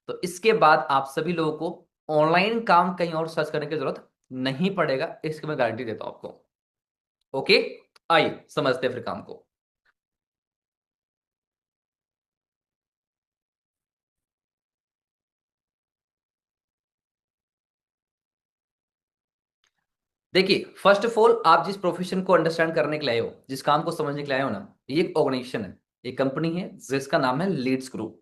तो इसके बाद आप सभी लोगों को ऑनलाइन काम कहीं और सर्च करने की जरूरत नहीं पड़ेगा, इसकी मैं गारंटी देता हूं आपको। ओके, आइए समझते हैं फिर काम को। देखिए, फर्स्ट ऑफ ऑल आप जिस प्रोफेशन को अंडरस्टैंड करने के लिए आए हो, जिस काम को समझने के लिए आए हो ना, ये एक ऑर्गेनाइजेशन है, एक कंपनी है जिसका नाम है लीड्स ग्रुप।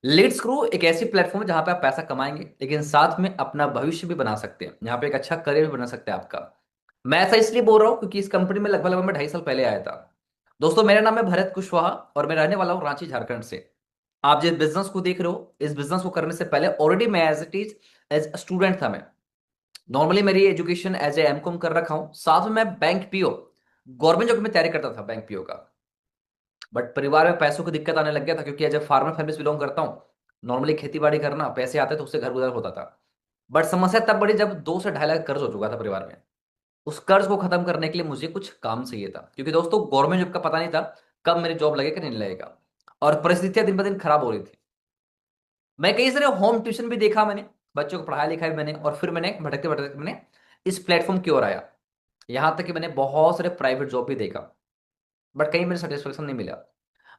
लीड्स ग्रुप एक ऐसी प्लेटफॉर्म है जहां पे आप पैसा कमाएंगे लेकिन साथ में अपना भविष्य भी बना सकते हैं, यहाँ पे एक अच्छा करियर भी बना सकते हैं आपका। मैं ऐसा इसलिए बोल रहा हूँ क्योंकि इस कंपनी में लगभग लगभग मैं 2.5 साल पहले आया था। दोस्तों, मेरा नाम है भरत कुशवाहा और मैं रहने वाला हूँ रांची, झारखंड से। आप जिस बिजनेस को देख रहे हो, इस बिजनेस को करने से पहले ऑलरेडी मैं as it is as student था। मैं नॉर्मली मेरी एजुकेशन एज ए एमकॉम कर रखा हूँ, साथ में मैं बैंक पीओ, गवर्नमेंट जॉब में तैयारी करता था बैंक पीओ का। बट परिवार में पैसों की दिक्कत आने लग गया था क्योंकि एज ए फार्मर फैमिली से बिलोंग करता हूँ। नॉर्मली खेती बाड़ी करना, पैसे आते तो उससे घर गुजर होता था। बट समस्या तब बड़ी जब 2 से 2.5 लाख कर्ज हो चुका था परिवार में। उस कर्ज को खत्म करने के लिए मुझे कुछ काम चाहिए था क्योंकि दोस्तों गवर्नमेंट जॉब का पता नहीं था कब मेरी जॉब लगेगा नहीं लगेगा। और परिस्थितियां दिन ब दिन खराब हो रही थी। मैं कई सारे होम ट्यूशन भी देखा मैंने, बच्चों को पढ़ाया लिखाया भी मैंने, और फिर मैंने भटकते भटकते मैंने इस प्लेटफॉर्म की ओर आया। यहां तक कि मैंने बहुत सारे प्राइवेट जॉब भी देखा, बट कहीं मेरे सेटिस्फेक्शन नहीं मिला।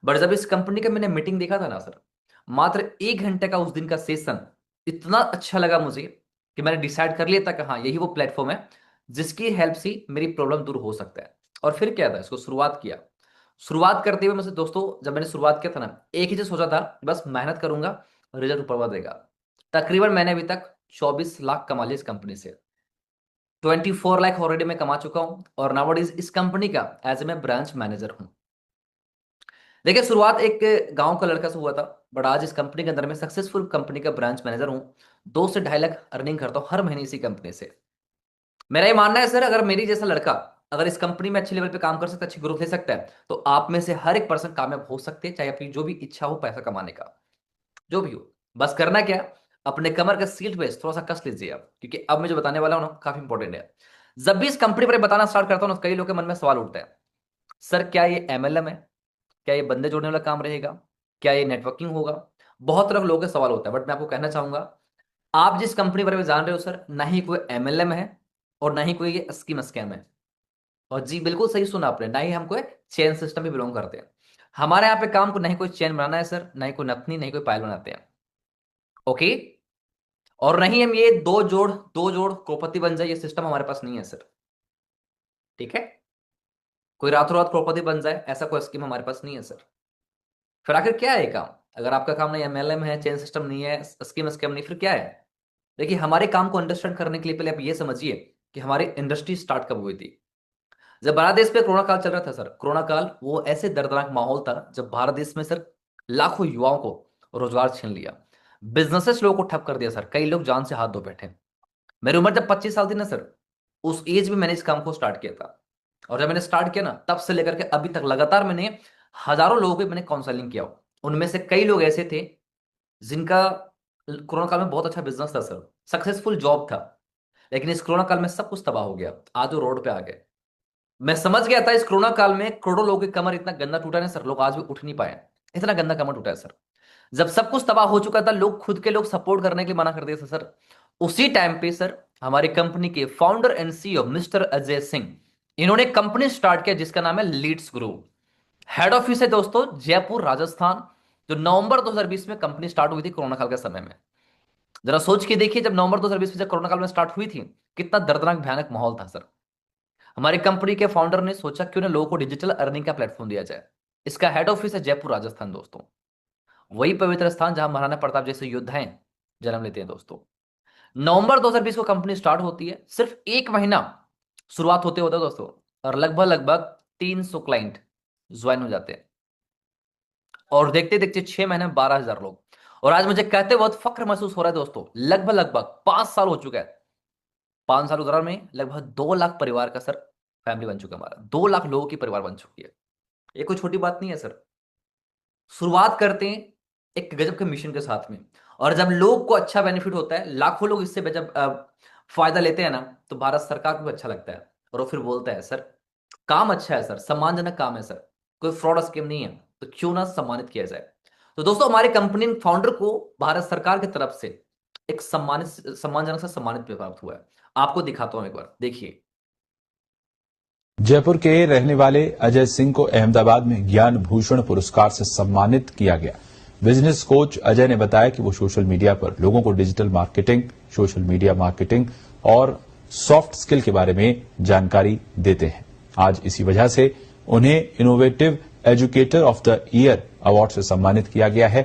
बट जब इस कंपनी का मैंने मीटिंग देखा था ना सर, मात्र 1 घंटे का उस दिन का सेशन इतना अच्छा लगा मुझे कि मैंने डिसाइड कर लिया था कि हाँ, यही वो प्लेटफॉर्म है जिसकी हेल्प से मेरी प्रॉब्लम दूर हो सकता है। और फिर क्या था, इसको शुरुआत किया। शुरुआत करते हुए मुझे दोस्तों, जब मैंने शुरुआत किया था ना, एक ही चीज सोचा था, बस मेहनत करूंगा, रिजल्ट ऊपर वाला देगा। तकरीबन मैंने अभी तक 24 लाख कमा लिया इस कंपनी से। 24 लाख ऑलरेडी मैं कमा चुका हूं और नाउ इस कंपनी का एज ए मैं ब्रांच मैनेजर हूं। देखिए, शुरुआत एक गांव का लड़का से हुआ था, बट आज इस कंपनी के अंदर में सक्सेसफुल कंपनी का ब्रांच मैनेजर हूं। 2 से 2.5 लाख अर्निंग करता हूं हर महीने इसी कंपनी से। मेरा ये मानना है सर, अगर मेरी जैसा लड़का अगर इस कंपनी में अच्छे लेवल पे काम कर सकता है, अच्छी ग्रोथ ले सकता है, तो आप में से हर एक पर्सन कामयाब हो सकते हैं, चाहे आपकी जो भी इच्छा हो पैसा कमाने का, जो भी हो। बस करना क्या है, अपने कमर का सीट बेस थोड़ा सा कस लीजिए आप, क्योंकि अब मैं जो बताने वाला हूं ना काफी इंपॉर्टेंट है। जब भी इस कंपनी पर बताना स्टार्ट करता हूं ना, कई लोगों के मन में सवाल उठता है, सर क्या ये एमएलएम है, क्या ये बंदे जोड़ने वाला काम रहेगा, क्या ये नेटवर्किंग होगा। बहुत तरह के लोगों के सवाल होता है, बट मैं आपको कहना चाहूंगा, आप जिस कंपनी के बारे में जान रहे हो सर, ना ही कोई एमएलएम है और ना ही कोई ये स्कीम स्कैम है। और जी बिल्कुल सही सुना आपने, ना ही हम कोई चेन सिस्टम भी बिलोंग करते हैं। हमारे यहाँ पे काम को नहीं कोई चेन बनाना है सर, ना ही कोई नथनी, नहीं कोई पायल बनाते हैं। ओके। और नहीं हम ये दो जोड़ करोड़पति बन जाए, ये सिस्टम हमारे पास नहीं है सर। ठीक है। कोई रातों रात करोड़पति बन जाए ऐसा कोई स्कीम हमारे पास नहीं है सर। फिर आखिर क्या है ये काम? अगर आपका काम नहीं एमएलएम है, चेन सिस्टम नहीं है, स्कीम स्कैम नहीं, फिर क्या है? देखिए, हमारे काम को अंडरस्टैंड करने के लिए पहले आप ये समझिए कि हमारी इंडस्ट्री स्टार्ट कब हुई थी। जब भारत देश पे कोरोना काल चल रहा था सर, कोरोना काल वो ऐसे दर्दनाक माहौल था जब भारत देश में सर लाखों युवाओं को रोजगार छीन लिया। बिजनेसेस लोगों को ठप कर दिया सर, कई लोग जान से हाथ धो बैठे। मेरी उम्र जब 25 साल थी ना सर, उस एज में मैंने इस काम को स्टार्ट किया था। और जब मैंने स्टार्ट किया ना, तब से लेकर के अभी तक लगातार मैंने हजारों लोगों की मैंने काउंसलिंग किया। उनमें से कई लोग ऐसे थे जिनका कोरोना काल में बहुत अच्छा बिजनेस था सर, सक्सेसफुल जॉब था, लेकिन इस कोरोना काल में सब कुछ तबाह हो गया। आज वो रोड पे आ गए। मैं समझ गया था इस कोरोना काल में करोड़ों लोगों की कमर इतना गंदा टूटा है ना सर, लोग आज भी उठ नहीं पाए। इतना गंदा कमर टूटा है सर। जब सब कुछ तबाह हो चुका था, लोग खुद के लोग सपोर्ट करने के लिए मना कर दिए थे सर। उसी टाइम पे सर हमारी कंपनी के founder and CEO mister Ajay Singh, इन्होंने कंपनी स्टार्ट किया जिसका नाम है लीड्स ग्रुप। हेड ऑफिस है दोस्तों जयपुर राजस्थान। जो नवंबर 2020 में कंपनी स्टार्ट हुई थी कोरोना काल के समय में। जरा सोच के देखिए, जब नवंबर 2020 में जब कोरोना काल में स्टार्ट हुई थी, कितना दर्दनाक भयानक माहौल था सर। हमारी कंपनी के फाउंडर ने सोचा क्यों ना लोगों को डिजिटल अर्निंग का प्लेटफॉर्म दिया जाए। इसका हेड ऑफिस है जयपुर राजस्थान दोस्तों। वही पवित्र स्थान जहां महाराणा प्रताप जैसे योद्धाएं जन्म लेते हैं दोस्तों। नवंबर 2020 को कंपनी स्टार्ट होती है, सिर्फ 1 महीना शुरुआत होते होते दोस्तों, और लगभग लगभग 300 क्लाइंट ज्वाइन हो जाते हैं। और देखते देखते 6 महीने में 12,000 लोग। और आज मुझे कहते बहुत फख्र महसूस हो रहा है दोस्तों, लगभग लगभग 5 साल हो चुका है। 5 साल के दौरान में लगभग 2 लाख परिवार का सर फैमिली बन चुका है, हमारा 2 लाख लोगों की परिवार बन चुकी है। ये कोई छोटी बात नहीं है सर। शुरुआत करते हैं एक गजब के मिशन के साथ में, और जब लोग को अच्छा बेनिफिट होता है, लाखों लोग इससे जब फायदा लेते हैं ना, तो भारत सरकार को भी अच्छा लगता है। और वो फिर बोलता है सर काम अच्छा है सर, सम्मानजनक काम है सर, कोई फ्रॉड स्कीम नहीं है, तो क्यों ना सम्मानित किया जाए। तो दोस्तों हमारी कंपनी फाउंडर को भारत सरकार की तरफ से एक सम्मानजनक से सम्मानित भी प्राप्त हुआ है। आपको दिखाता हूं, एक बार देखिए। जयपुर के रहने वाले अजय सिंह को अहमदाबाद में ज्ञान भूषण पुरस्कार से सम्मानित किया गया। बिजनेस कोच अजय ने बताया कि वो सोशल मीडिया पर लोगों को digital marketing, social media marketing और सॉफ्ट स्किल के बारे में जानकारी देते हैं। आज इसी वजह से उन्हें innovative educator of the year award से सम्मानित किया गया है।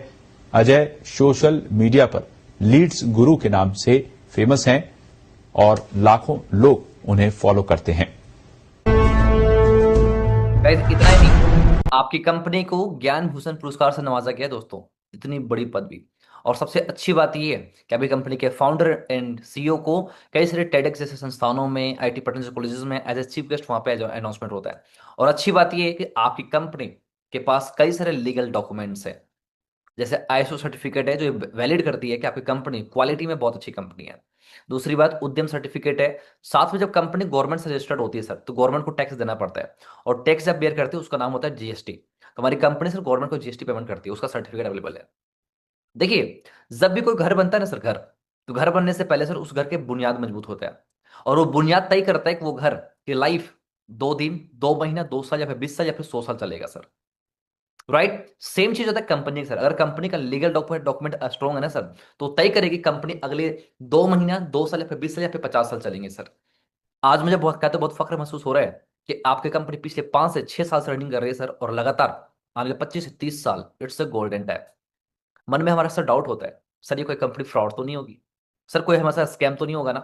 अजय सोशल मीडिया पर लीड्स गुरु के नाम से फेमस हैं और लाखों लोग उन्हें फॉलो करते हैं। गाइस इतना ही नहीं, आपकी कंपनी को ज्ञान भूषण पुरस्कार से नवाजा गया दोस्तों। इतनी बड़ी पदवी। और सबसे अच्छी बात यह है कि अभी कंपनी के फाउंडर एंड सीईओ को कई सारे टेडेक्स जैसे संस्थानों में, आईटी पटना कॉलेजेस में एज ए चीफ गेस्ट वहां पे अनाउंसमेंट होता है। और अच्छी बात यह है कि आपकी कंपनी के पास कई सारे लीगल डॉक्यूमेंट्स हैं, जैसे आईएसओ सर्टिफिकेट है जो वैलिड करती है कि आपकी कंपनी क्वालिटी में बहुत अच्छी कंपनी है। दूसरी बात, उद्यम सर्टिफिकेट है। साथ में जब कंपनी गवर्नमेंट से रजिस्टर्ड होती है सर, तो गवर्नमेंट को टैक्स देना पड़ता है, और टैक्स जब बेयर करते हैं उसका नाम होता है जीएसटी। तो हमारी कंपनी सर गवर्नमेंट को जीएसटी पेमेंट करती है, उसका सर्टिफिकेट अवेलेबल है। देखिए, जब भी कोई घर बनता है ना सर, घर, तो घर बनने से पहले सर उस घर के बुनियाद मजबूत होता है, और वो बुनियाद तय करता है कि वो घर की लाइफ 2 दिन, 2 महीना, 2 साल, या फिर 20 साल, या फिर 100 साल चलेगा सर। राइट, सेम चीज होता है कंपनी सर। अगर कंपनी का लीगल डॉक्यूमेंट स्ट्रॉन्ग है ना सर, तो तय करेगी कंपनी अगले 2 महीना, 2 साल, या फिर 20 साल, या फिर 50 साल चलेंगे सर। आज मुझे बहुत कहते बहुत फख्र महसूस हो रहा है कि आपकी कंपनी पिछले 5 से 6 साल से रनिंग कर रही है सर, और लगातार आगे 25 से 30 साल। It's a golden time. मन में हमारा सर डाउट होता है, सर ये कोई कंपनी फ्रॉड तो नहीं होगी, सर कोई हमारे साथ स्कैम तो नहीं होगा ना,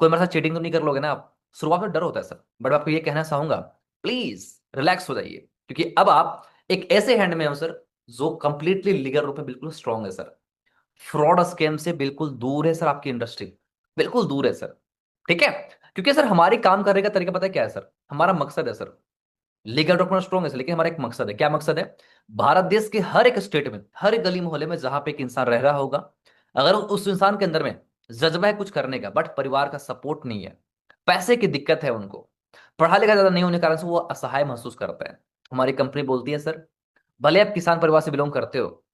कोई हमारे साथ चीटिंग तो नहीं कर लोगे ना आप। शुरुआत में डर होता है सर, बट मैं आपको ये कहना चाहूंगा, प्लीज रिलैक्स हो जाइए, क्योंकि अब आप एक ऐसे हैंड में हो सर जो कंप्लीटली लीगल रूप में बिल्कुल स्ट्रांग है सर। फ्रॉड स्कैम से बिल्कुल दूर है सर आपकी इंडस्ट्री, बिल्कुल दूर है सर। ठीक है, क्योंकि सर हमारी काम करने का तरीका पता है क्या है सर? हमारा मकसद है सर, लीगल डॉक्यूमेंट स्ट्रॉन्ग है सर, लेकिन हमारा एक मकसद है। क्या मकसद है? भारत देश के हर एक स्टेट में, हर एक गली मोहल्ले में जहां पे एक इंसान रह रहा होगा, अगर उस इंसान के अंदर में जज्बा है कुछ करने का, बट परिवार का सपोर्ट नहीं है, पैसे की दिक्कत है उनको, पढ़ा लिखा ज्यादा नहीं होने के कारण से वो असहाय महसूस करता है, हमारी कंपनी बोलती है सर, भले आप किसान परिवार से बिलोंग करते हो,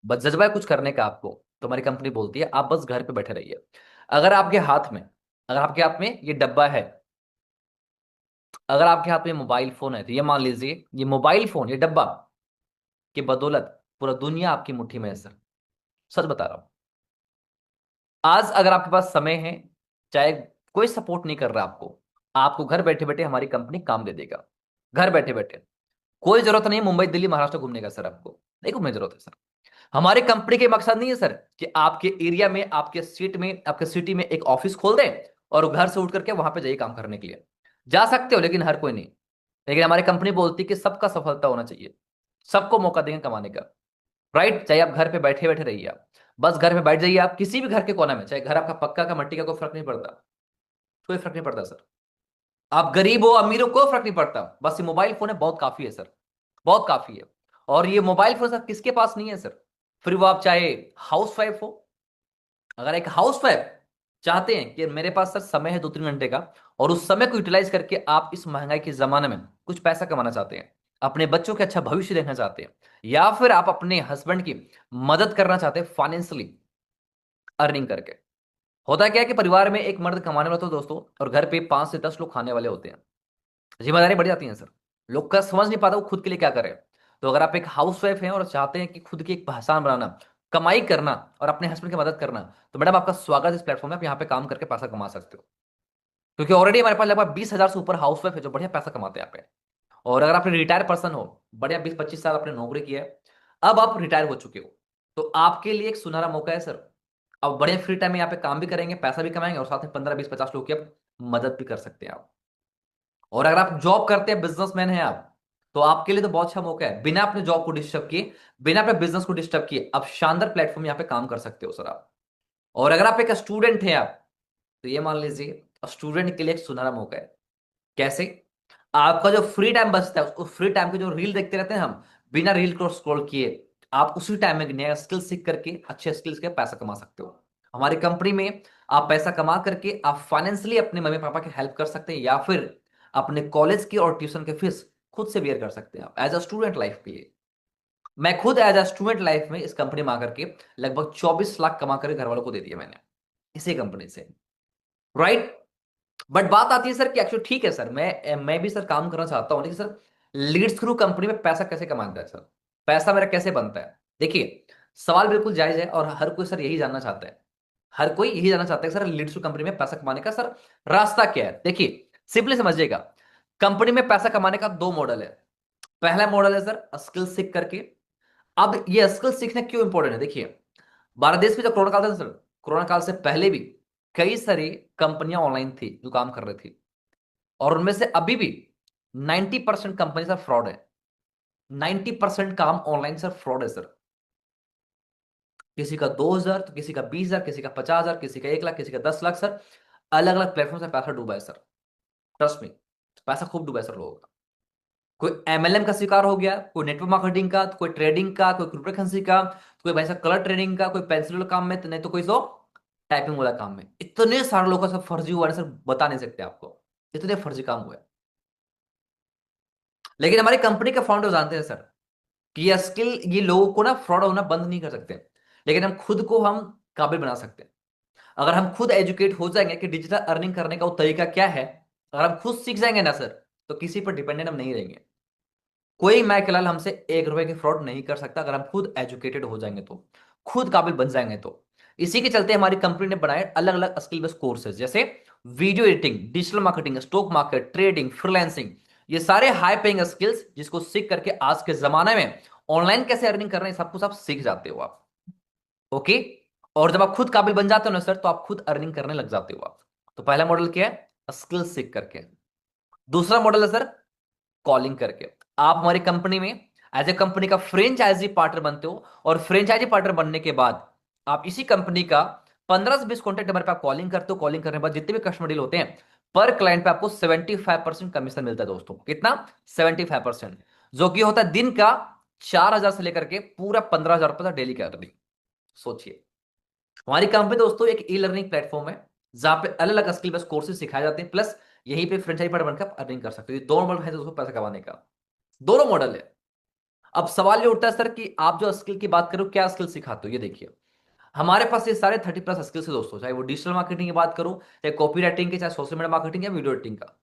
बस जज्बा है कुछ करने का आपको, तो हमारी कंपनी बोलती है आप बस घर पे बैठे रहिए। अगर आपके हाथ में अगर आपके हाथ में ये डब्बा है, अगर आपके हाथ में मोबाइल फोन है, तो ये मान लीजिए ये मोबाइल फोन, ये डब्बा की बदौलत पूरा दुनिया आपकी मुट्ठी में है सर। सच बता रहा हूं। आज अगर आपके पास समय है, चाहे कोई सपोर्ट नहीं कर रहा आपको, आपको घर बैठे बैठे हमारी कंपनी काम दे देगा। घर बैठे बैठे कोई जरूरत नहीं है मुंबई, दिल्ली, महाराष्ट्र घूमने का सर, आपको नहीं घूमने की जरूरत है सर। हमारी कंपनी के मकसद नहीं है सर कि आपके एरिया में, आपके सीट में, आपके सिटी में एक ऑफिस खोल दें और घर से उठ करके वहां पे जाइए काम करने के लिए। जा सकते हो, लेकिन हर कोई नहीं। लेकिन हमारी कंपनी बोलती है कि सबका सफलता होना चाहिए, सबको मौका देंगे कमाने का। राइट, चाहे आप घर पे बैठे बैठे रहिए, आप बस घर पे बैठ जाइए, आप किसी भी घर के कोने में, चाहे घर आपका पक्का का, मट्टी का, कोई फर्क नहीं पड़ता, कोई फर्क नहीं पड़ता सर। आप गरीब हो, अमीर हो, कोई फर्क नहीं पड़ता, बस ये मोबाइल फोन है, बहुत काफी है सर, बहुत काफी है। और ये मोबाइल फोन सर किसके पास नहीं है सर? फिर वो आप चाहे हाउस वाइफ हो, अगर एक हाउस वाइफ चाहते हैं कि मेरे पास सर समय है 2-3 घंटे का, और उस समय को यूटिलाइज करके आप इस महंगाई के जमाने में कुछ पैसा कमाना चाहते हैं, अपने बच्चों के अच्छा भविष्य देखना चाहते हैं, या फिर आप अपने हस्बैंड की मदद करना चाहते हैं फाइनेंशियली अर्निंग करके। होता क्या है कि परिवार में एक मर्द कमाने वाला होता है दोस्तों, और घर पे 5 से 10 लोग खाने वाले होते हैं, जिम्मेदारी बढ़ जाती है सर। लोग का समझ नहीं पाता वो खुद के लिए क्या करे। तो अगर आप एक हाउस वाइफ हैं और चाहते हैं कि खुद की एक पहचान बनाना, कमाई करना और अपने हस्बैंड की मदद करना, तो मैडम आपका स्वागत है इस प्लेटफॉर्म में, आप यहाँ पे काम करके पैसा कमा सकते हो। क्योंकि ऑलरेडी हमारे पास लगभग 20,000 से ऊपर हाउस वाइफ है जो बढ़िया पैसा कमाते हैं यहाँ पे। और अगर आप रिटायर पर्सन हो, बढ़िया 20-25 साल आपने नौकरी की है, अब आप रिटायर हो चुके हो, तो आपके लिए एक सुनहरा मौका है सर। अब बड़े फ्री टाइम में यहाँ पे काम भी करेंगे, पैसा भी कमाएंगे, और साथ में 15-20-50 लोग की आप मदद भी कर सकते हैं आप। और अगर आप जॉब करते हैं, बिजनेसमैन हैं आप, तो आपके लिए तो बहुत अच्छा मौका है, बिना अपने जॉब को डिस्टर्ब किए, बिना अपने बिजनेस को डिस्टर्ब किए, आप शानदार प्लेटफॉर्म यहाँ पे काम कर सकते हो सर आप। और अगर आप एक स्टूडेंट हैं आप, तो ये मान लीजिए स्टूडेंट के लिए एक सुनहरा मौका है। कैसे? आपका जो फ्री टाइम बचता है, उस फ्री टाइम के जो रील देखते रहते हैं हम, बिना रील को स्क्रॉल किए, आप उसी टाइम में नया स्किल सीख करके, अच्छे स्किल्स के पैसा कमा सकते हो। हमारी कंपनी में आप पैसा कमा करके आप फाइनेंशियली अपने मम्मी पापा की हेल्प कर सकते हैं, या फिर अपने कॉलेज की और ट्यूशन के फीस खुद से बियर कर सकते हैं आप एज अ स्टूडेंट लाइफ के लिए। मैं खुद एज अ स्टूडेंट लाइफ में इस कंपनी में आकर के लगभग 24 लाख कमा कर घर वालों को दे दिया मैंने इसी कंपनी से, राइट। बट बात आती है सर कि एक्चुअली ठीक है सर, मैं भी सर काम करना चाहता हूं, लेकिन सर लीड्स थ्रू कंपनी में पैसा कैसे कमाता है सर, पैसा मेरा कैसे बनता है? देखिए, सवाल बिल्कुल जायज है और हर कोई सर यही जानना चाहता है, हर कोई यही जानना चाहता है कि सर लीड्स थ्रू कंपनी में पैसा कमाने का सर रास्ता क्या है। देखिए, सिंपली समझिएगा, कंपनी में पैसा कमाने का दो मॉडल है। पहला मॉडल है सर स्किल सीख करके। अब ये स्किल सीखना क्यों इंपॉर्टेंट है? देखिए, भारत देश में जब कोरोना काल था सर, कोरोना काल से पहले भी कई सारी कंपनियां ऑनलाइन थी जो काम कर रही थी, और उनमें से अभी भी 90% कंपनी सर फ्रॉड है। 90% काम ऑनलाइन सर फ्रॉड है सर। किसी का 2,000 तो किसी का 20,000, किसी का 50,000, किसी का 1 लाख, किसी का 10 लाख सर। अलग अलग प्लेटफॉर्म से पैसा डूबा है सर, ट्रस्ट में। पैसा खूब डूबा है सर लोगों का। कोई एमएलएम का शिकार हो गया, कोई नेटवर्क मार्केटिंग का, तो कोई ट्रेडिंग का, कोई क्रिप्टो करेंसी का, तो कोई भाई साहब कलर ट्रेडिंग का, कोई पेंसिल वाला काम में, तो नहीं तो कोई सो टाइपिंग वाला काम में। इतने सारे लोगों का सब फर्जी हुआ है सर, बता नहीं सकते आपको, इतने फर्जी काम हुए। लेकिन हमारी कंपनी के फाउंडर जानते हैं सर कि यह स्किल ये लोगों को ना फ्रॉड होना बंद नहीं कर सकते, लेकिन हम खुद को हम काबिल बना सकते हैं। अगर हम खुद एजुकेट हो जाएंगे कि डिजिटल अर्निंग करने का वो तरीका क्या है, अगर हम खुद सीख जाएंगे ना सर, तो किसी पर डिपेंडेंट हम नहीं रहेंगे। कोई मैं फिलहाल हमसे 1 रुपए की फ्रॉड नहीं कर सकता, अगर हम खुद एजुकेटेड हो जाएंगे तो, खुद काबिल बन जाएंगे तो। इसी के चलते हमारी कंपनी ने बनाए अलग अलग स्किल बेस्ड कोर्सेज, जैसे video editing, digital marketing, stock market, trading, freelancing. ये सारे हाई पेइंग स्किल्स जिसको सीख करके आज के जमाने में ऑनलाइन कैसे अर्निंग कर रहे हैं सब कुछ आप सीख जाते हो आप। ओके। और जब आप खुद काबिल बन जाते हो ना सर, तो आप खुद अर्निंग करने लग जाते हो आप। तो पहला मॉडल क्या है? स्किल सीख करके। दूसरा मॉडल है सर कॉलिंग करके। आप हमारी कंपनी में एज ए कंपनी का फ्रेंचाइजी पार्टनर बनते हो, और फ्रेंचाइजी पार्टनर बनने के बाद आप इसी कंपनी का 15 से 20 कॉन्टेक्ट नंबर पर आप कॉलिंग करते हो। कॉलिंग करने के बाद जितने भी कस्टमर डील होते हैं, पर क्लाइंट पे आपको 75% कमीशन मिलता है दोस्तों। कितना? 75%, जो कि होता है दिन का 4,000 से लेकर के पूरा 15,000 रुपए डेली का अर्निंग। सोचिए, हमारी कंपनी दोस्तों एक ई लर्निंग प्लेटफॉर्म है जहां पे अलग अलग स्किल बेस्ड कोर्सेज सिखाए जाते हैं, प्लस यहीं पे फ्रेंचाइजी पार्टनर बनकर अर्निंग कर सकते हो। ये दोनों मॉडल है दोस्तों पैसा कमाने का, दोनों मॉडल है। अब सवाल ये उठता है सर कि आप जो स्किल की बात करो, क्या स्किल सिखाते हो? ये देखिए, हमारे पास ये सारे 30+ स्किल्स है दोस्तों, चाहे वो डिजिटल मार्केटिंग की बात करूं, चाहे कॉपी राइटिंग की, चाहे सोशल मीडिया मार्केटिंग या वीडियो एडिटिंग का।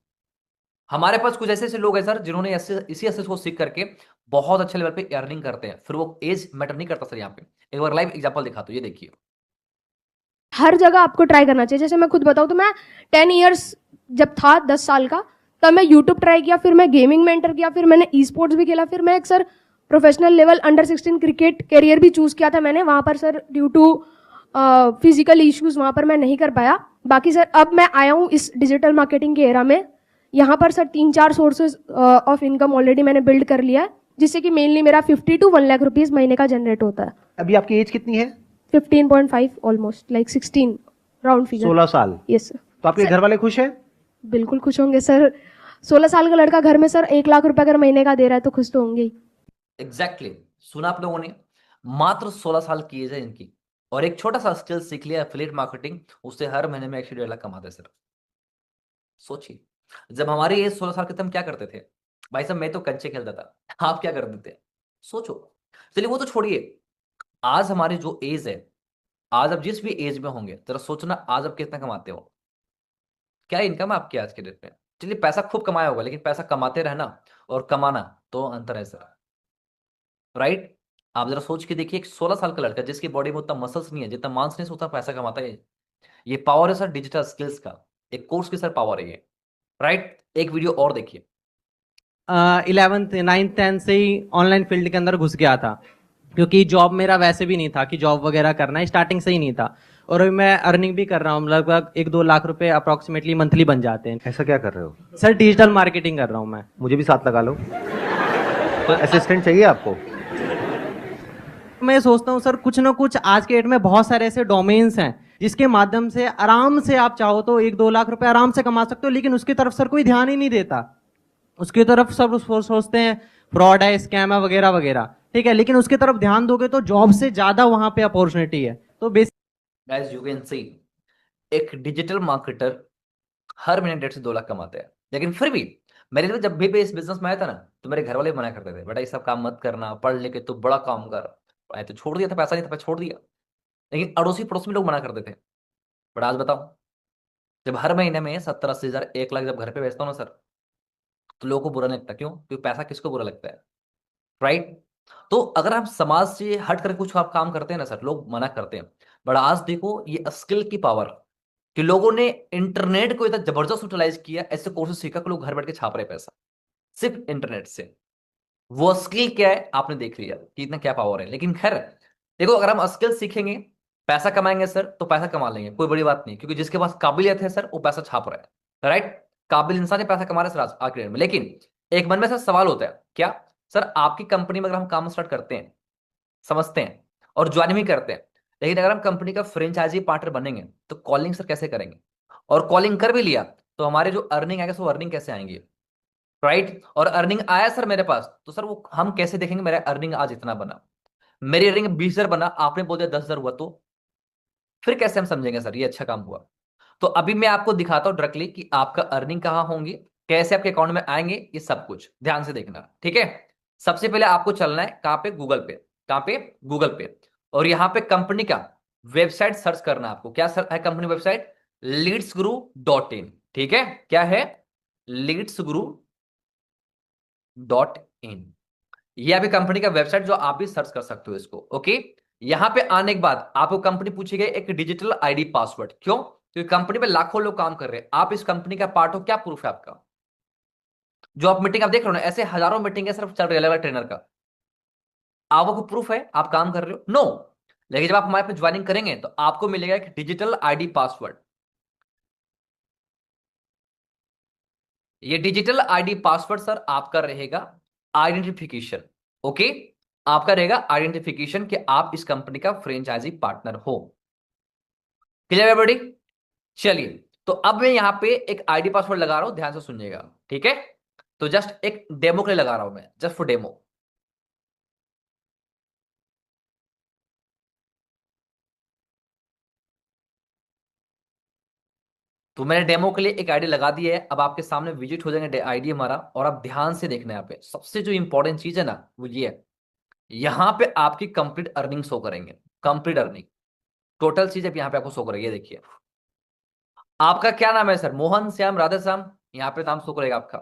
हमारे पास कुछ ऐसे ऐसे लोग हैं सर जिन्होंने इसी स्किल्स को सीख करके बहुत अच्छे लेवल पे अर्निंग करते हैं। फिर वो एज मैटर नहीं करता सर। यहाँ पे एक बार लाइव एग्जांपल दिखाता हूं, ये देखिए। हर जगह आपको ट्राई करना चाहिए। जैसे मैं खुद बताऊँ तो मैं 10 ईयर्स जब था, 10 साल का, तब मैं यूट्यूब ट्राई किया, फिर मैं गेमिंग में एंटर किया, फिर मैंने ई स्पोर्ट्स भी खेला, फिर मैं एक sir professional level under 16 cricket career भी चूज़ किया था मैंने। वहाँ पर sir due to physical issues वहाँ पर मैं नहीं कर पाया। बाकी सर अब मैं आया हूँ इस डिजिटल मार्केटिंग के एरा में। यहाँ पर sir 3-4 sources of income already मैंने बिल्ड कर लिया है, जिससे कि मेनली मेरा 50 to 1 लाख रुपीज़ महीने का जनरेट होता है। अभी आपकी एज कितनी है? 15.5, ऑलमोस्ट लाइक 16 राउंड फिगर। 16 साल। Yes sir. तो आपके घर वाले खुश हैं? बिल्कुल खुश होंगे सर। 16 साल का लड़का घर में सर 1 लाख रुपए अगर महीने का दे रहा है तो खुश तो होंगे ही। एग्जैक्टली सुना आप लोगों ने, मात्र 16 साल की एज है इनकी, और एक छोटा सा स्किल सीख लिया एफिलिएट मार्केटिंग, उससे हर महीने में 1.5 लाख कमाते हैं सर। सोचिए, जब हमारी एज 16 साल की थी हम क्या करते थे? भाई साहब मैं तो कंचे खेलता था, आप क्या करते थे? सोचो। चलिए वो तो छोड़िए, आज हमारी जो एज है, आज आप जिस भी एज में होंगे जरा सोचना, आज आप कितना कमाते हो? क्या इनकम है आपकी आज के डेट में? चलिए पैसा खूब कमाया होगा, लेकिन पैसा कमाते रहना और कमाना तो अंतर है सर, राइट। आप जरा सोच के देखिए, एक 16 साल का लड़का जिसकी बॉडी में उतना मसल्स नहीं है, जितना मांस नहीं है, उतना पैसा कमाता है। ये पावर है सर डिजिटल स्किल्स का, एक कोर्स की सर पावर है ये, राइट। एक वीडियो और देखिए। 11th 9th 10th से ही ऑनलाइन फील्ड के अंदर घुस गया था, क्योंकि जॉब मेरा वैसे भी नहीं था कि जॉब वगैरह करना है, स्टार्टिंग से ही नहीं था। और अभी मैं अर्निंग भी कर रहा हूँ, लगभग 1-2 लाख रुपए अप्रोक्सीमेटली मंथली बन जाते हैं। ऐसा क्या कर रहे हो? सर डिजिटल मार्केटिंग कर रहा हूँ मैं। मुझे भी साथ लगा लो। तो असिस्टेंट चाहिए आपको? मैं सोचता हूँ सर कुछ ना कुछ आज के डेट में बहुत सारे ऐसे डोमेन्स हैं जिसके माध्यम से आराम से आप चाहो तो 1-2 लाख रुपए आराम से कमा सकते हो, लेकिन उसकी तरफ सर कोई ध्यान ही नहीं देता। उसकी तरफ सब सोचते हैं फ्रॉड है, स्कैम है, वगैरह वगैरह, ठीक है, लेकिन उसकी तरफ ध्यान दोगे तो जॉब से ज्यादा वहां पे अपॉर्चुनिटी है। तो गाइस यू कैन सी, एक डिजिटल मार्केटर हर महीने 1.5 से 2 लाख कमाते हैं, लेकिन फिर भी मेरे लिए जब भी इस बिजनेस में आया था ना, तो मेरे घर वाले मना करते थे, बेटा ये सब काम मत करना, पढ़ लेके तू बड़ा काम कर। मैं तो छोड़ दिया था, पैसा नहीं था, मैं छोड़ दिया। लेकिन अड़ोसी पड़ोस में लोग मना करते थे। बट आज बताओ, जब हर महीने में 70-80 हजार 1 लाख जब घर पे बेचता हूँ ना सर, तो लोगों को बुरा नहीं लगता। क्यों? क्योंकि पैसा किसको बुरा लगता है? राइट। तो अगर आप समाज से हट कर कुछ आप काम करते हैं ना सर, लोग मना करते हैं। बट आज देखो ये स्किल की पावर, कि लोगों ने इंटरनेट को इतना जबरदस्त यूटिलाइज किया, ऐसे कोर्सेज सीखा कि लोग घर बैठ के छाप रहे हैं पैसा, सिर्फ इंटरनेट से। वो स्किल क्या है आपने देख लिया कि इतना क्या पावर है। लेकिन खैर देखो, अगर हम स्किल सीखेंगे, पैसा कमाएंगे सर, तो पैसा कमा लेंगे, कोई बड़ी बात नहीं, क्योंकि जिसके पास काबिलियत है सर वो पैसा छाप रहा है। राइट। काबिल इंसान ही पैसा कमा रहा है सर आज के डेट में। लेकिन एक मन में सर सवाल होता है, क्या? सर आपकी कंपनी में अगर हम काम स्टार्ट करते हैं, समझते हैं और ज्वाइन भी करते हैं, लेकिन अगर हम कंपनी का फ्रेंचाइजी पार्टनर बनेंगे, तो कॉलिंग सर कैसे करेंगे? और कॉलिंग कर भी लिया, तो हमारे जो अर्निंग आएगा, सो अर्निंग कैसे आएंगे? राइट। और अर्निंग आया सर मेरे पास, तो सर वो हम कैसे देखेंगे मेरा अर्निंग आज इतना बना, मेरी अर्निंग 20 हजार बना, आपने बोल दिया 10 हजार हुआ, तो फिर कैसे हम समझेंगे सर ये अच्छा काम हुआ? तो अभी मैं आपको दिखाता हूं डायरेक्टली कि आपका अर्निंग कहाँ होंगे, कैसे आपके अकाउंट में आएंगे, ये सब कुछ ध्यान से देखना, ठीक है। सबसे पहले आपको चलना है कहाँ पे? गूगल पे। कहाँ पे? गूगल पे। और यहाँ पे कंपनी का वेबसाइट सर्च करना है आपको। क्या सर है कंपनी वेबसाइट? leadsguru.in। ठीक है, क्या है? leadsguru.in। ये अभी कंपनी का वेबसाइट, जो आप भी सर्च कर सकते हो इसको। ओके। यहां पे आने के बाद आपको कंपनी पूछेगी एक डिजिटल आईडी पासवर्ड। क्यों? क्योंकि कंपनी में लाखों लोग काम कर रहे हैं, आप इस कंपनी का पार्ट हो, क्या प्रूफ है आपका? जो आप मीटिंग आप देख रहे हो ना, ऐसे हजारों मीटिंग है सिर्फ चल रही है अलग अलग ट्रेनर का, आपको प्रूफ है आप काम कर रहे हो? नो। लेकिन जब आप हमारे पे ज्वाइनिंग करेंगे, तो आपको मिलेगा एक डिजिटल आईडी पासवर्ड। ये डिजिटल आईडी पासवर्ड सर आपका रहेगा आइडेंटिफिकेशन। ओके। आपका रहेगा आइडेंटिफिकेशन कि आप इस कंपनी का फ्रेंचाइजी पार्टनर हो। क्लियर है बड़ी? चलिए, तो अब मैं यहां पे एक आईडी पासवर्ड लगा रहा हूं, ध्यान से सुनिएगा, ठीक है। तो जस्ट एक डेमो के लिए लगा रहा हूं मैं, जस्ट फॉर डेमो। तो मैंने डेमो के लिए एक आईडी लगा दी है। अब आपके सामने विजिट हो जाएंगे आईडी हमारा, और आप ध्यान से देखना है। यहाँ पे सबसे जो इंपॉर्टेंट चीज है ना, वो ये है, यहाँ पे आपकी कंप्लीट अर्निंग शो करेंगे। कंप्लीट अर्निंग, टोटल चीज अब यहाँ पे आपको शो करेगी, ये देखिए। आपका क्या नाम है सर? मोहन श्याम राधे श्याम, यहाँ पे नाम शो करेगा आपका।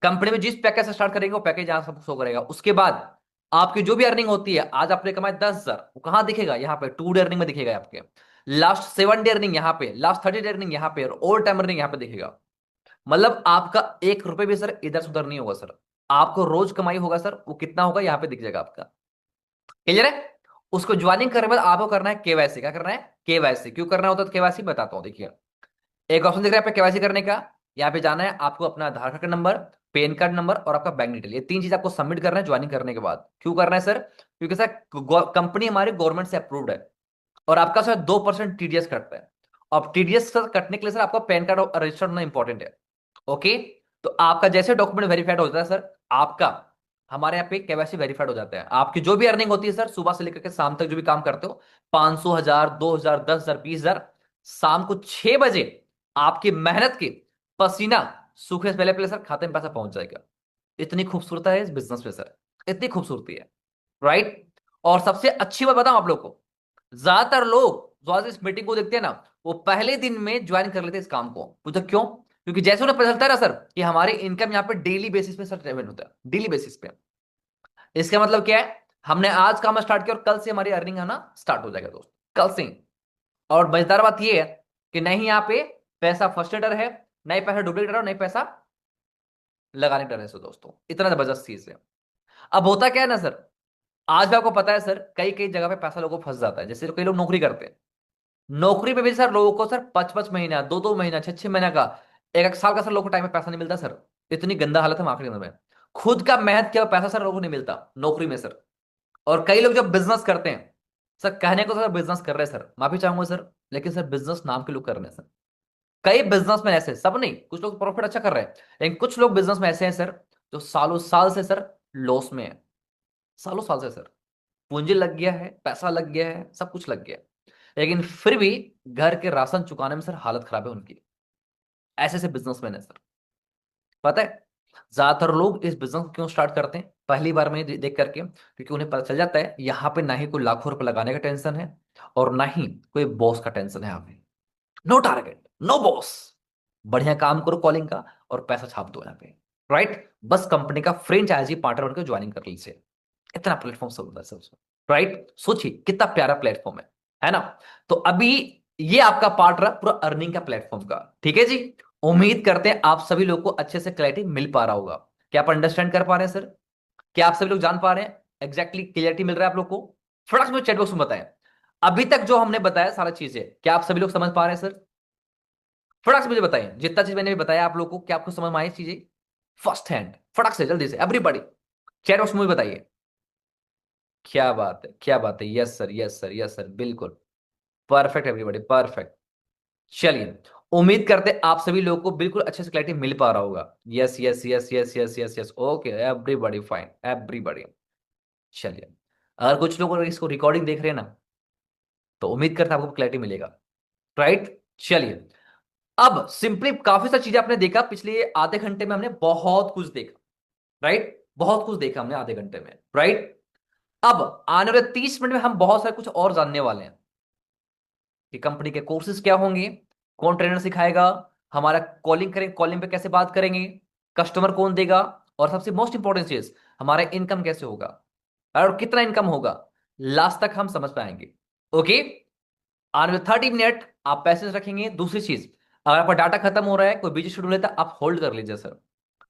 कंपनी में जिस पैकेज से स्टार्ट करेंगे, वो पैकेज यहाँ सब शो करेगा। उसके बाद आपकी जो भी अर्निंग होती है, आज आपने कमाए 10 हजार, वो कहाँ दिखेगा? यहाँ पे 2 डे अर्निंग में दिखेगा आपके। लास्ट 7 डे अर्निंग यहाँ पे, लास्ट 30 डे अर्निंग यहाँ पे, और ओवर टाइम अर्निंग यहाँ पे दिखेगा। मतलब आपका 1 रुपए भी सर इधर से उधर नहीं होगा सर। आपको रोज कमाई होगा सर, वो कितना होगा यहाँ पे दिख जाएगा आपका। क्लियर है? उसको ज्वाइनिंग करने के बाद आपको करना है केवाईसी। क्या करना है? केवाईसी। क्यों करना होता है केवाईसी, बताता हूँ, देखिए। एक ऑप्शन दिख रहा है पे केवाईसी करने का। यहाँ पे जाना है आपको, अपना आधार कार्ड का नंबर, पैन कार्ड नंबर और आपका बैंक डिटेल, ये 3 चीज आपको सबमिट करना है ज्वाइनिंग करने के बाद। क्यों करना है सर? क्योंकि सर कंपनी हमारी गवर्नमेंट से अप्रूव्ड है, और आपका सर 2% टीडीएस कटता है। अब टीडीएस सर कटने के लिए सर आपका पैन कार्ड रजिस्टर्ड होना इंपॉर्टेंट है। ओके। तो आपका जैसे डॉक्यूमेंट वेरीफाइड हो जाता है सर, आपका हमारे यहाँ पे केवाईसी वेरीफाइड हो जाता है। आपकी जो भी अर्निंग होती है सर, सुबह से लेकर के शाम तक जो भी काम करते हो, 500, 1000, 2000, 10,000, 20,000, शाम को 6 बजे आपकी मेहनत के पसीना सूखे से पहले पहले सर खाते में पैसा पहुंच जाएगा। इतनी खूबसूरत है इस बिजनेस में सर, इतनी खूबसूरती है। राइट। और सबसे अच्छी बात बताऊं आप लोग को, ज्यादातर लोग जो आज इस मीटिंग को देखते हैं ना, वो पहले दिन में ज्वाइन कर लेते हैं इस काम को। पूछो क्यों? क्योंकि जैसे उन्हें पता चलता है ना सर कि हमारी इनकम यहाँ पे डेली बेसिस पे सर पेमेंट होता है, डेली बेसिस पे। इसका मतलब क्या है? हमने आज काम स्टार्ट किया और कल से हमारी अर्निंग आना स्टार्ट हो जाएगा दोस्त, कल से ही। और मजेदार बात यह है कि नहीं यहाँ पे पैसा फर्स्ट डर है, नहीं पैसा डुप्लीकेट है, और नहीं पैसा लगाने डर है सो दोस्तों, इतना जबरदस्त चीज है। अब होता क्या है ना सर, आज भी आपको पता है सर, कई कई जगह पे पैसा लोगों को फंस जाता है। जैसे कई लोग नौकरी करते हैं, नौकरी में भी सर लोगों को सर 5-5 महीना, 2-2 महीना, 6-6 महीना का, 1-1 साल का सर लोगों को टाइम में पैसा नहीं मिलता सर। इतनी गंदा हालत है मार्केट में। खुद का मेहनत किया हुआ पैसा सर लोगों को नहीं मिलता नौकरी में सर। और कई लोग जब बिजनेस करते हैं सर, कहने को सर बिजनेस कर रहे हैं सर, माफी चाहूंगा सर, लेकिन सर बिजनेस नाम के लोग कर रहे हैं सर। कई बिजनेसमैन ऐसे, सब नहीं, कुछ लोग प्रॉफिट अच्छा कर रहे हैं, लेकिन कुछ लोग बिजनेस में ऐसे हैं सर, जो सालों साल से सर लॉस में है। सालों साल से सर पूंजी लग गया है, पैसा लग गया है, सब कुछ लग गया है, लेकिन फिर भी घर के राशन चुकाने में सर हालत खराब है उनकी। ऐसे ऐसे बिजनेसमैन है सर, पता है। ज्यादातर लोग इस बिजनेस को क्यों स्टार्ट करते हैं पहली बार में देख करके, क्योंकि उन्हें पता चल जाता है यहाँ पे ना ही कोई लाखों रुपए लगाने का टेंशन है और ना ही कोई बॉस का टेंशन है। यहाँ पे नो टारगेट, नो बॉस, बढ़िया काम करो कॉलिंग का और पैसा छाप दो यहाँ पे, राइट। बस कंपनी का फ्रेंचाइजी पार्टनर बनकर ज्वाइनिंग कर लीजिए। इतना प्लेटफॉर्म सब होता है सब, राइट। सोचिए कितना प्यारा प्लेटफॉर्म है ना। तो अभी ये आपका पार्ट रहा पूरा अर्निंग का प्लेटफॉर्म का, ठीक है जी। उम्मीद करते हैं आप सभी लोग को अच्छे से क्लैरिटी मिल पा रहा होगा। क्या आप अंडरस्टैंड कर पा रहे हैं सर? क्या आप सभी लोग जान पा रहे हैं? एग्जैक्टली क्लियरिटी मिल रहा है आप लोग को? फटाक से चैट बॉक्स में बताएं अभी तक जो हमने बताया सारा चीजें, क्या आप सभी लोग समझ पा रहे हैं सर? फटाक से मुझे बताइए, जितना चीज मैंने भी बताया आप लोग को, क्या आपको समझ में आई चीजें फर्स्ट हैंड? फटाक से जल्दी से एवरीबॉडी चैट बॉक्स में मुझे बताइए। क्या बात है, क्या बात है, yes sir, yes sir, yes sir, बिल्कुल परफेक्ट एवरीबॉडी, परफेक्ट। चलिए, उम्मीद करते हैं आप सभी लोगों को बिल्कुल अच्छे से क्लैरिटी मिल पा रहा होगा। Yes yes yes yes yes yes yes, okay everybody, fine everybody. चलिए, अगर कुछ लोग इसको रिकॉर्डिंग देख रहे हैं ना, तो उम्मीद करते हैं आपको क्लैरिटी मिलेगा, राइट। चलिए, अब सिंपली काफी सारी चीजें आपने देखा पिछले आधे घंटे में, हमने बहुत कुछ देखा, राइट। बहुत कुछ देखा हमने आधे घंटे में, राइट। अब आने वाले 30 मिनट में हम बहुत सारे कुछ और जानने वाले हैं कि कंपनी के कोर्सेज क्या होंगे, कौन ट्रेनर सिखाएगा, हमारा कॉलिंग करें, कॉलिंग पे कैसे बात करेंगे, कस्टमर कौन देगा, और सबसे मोस्ट इंपॉर्टेंट चीज हमारा इनकम कैसे होगा और कितना इनकम होगा, लास्ट तक हम समझ पाएंगे। ओके, आने वाले 30 मिनट आप पैसेज रखेंगे। दूसरी चीज, अगर आपका डाटा खत्म हो रहा है, कोई बिजी शेड्यूल है, तो आप होल्ड कर लीजिए सर,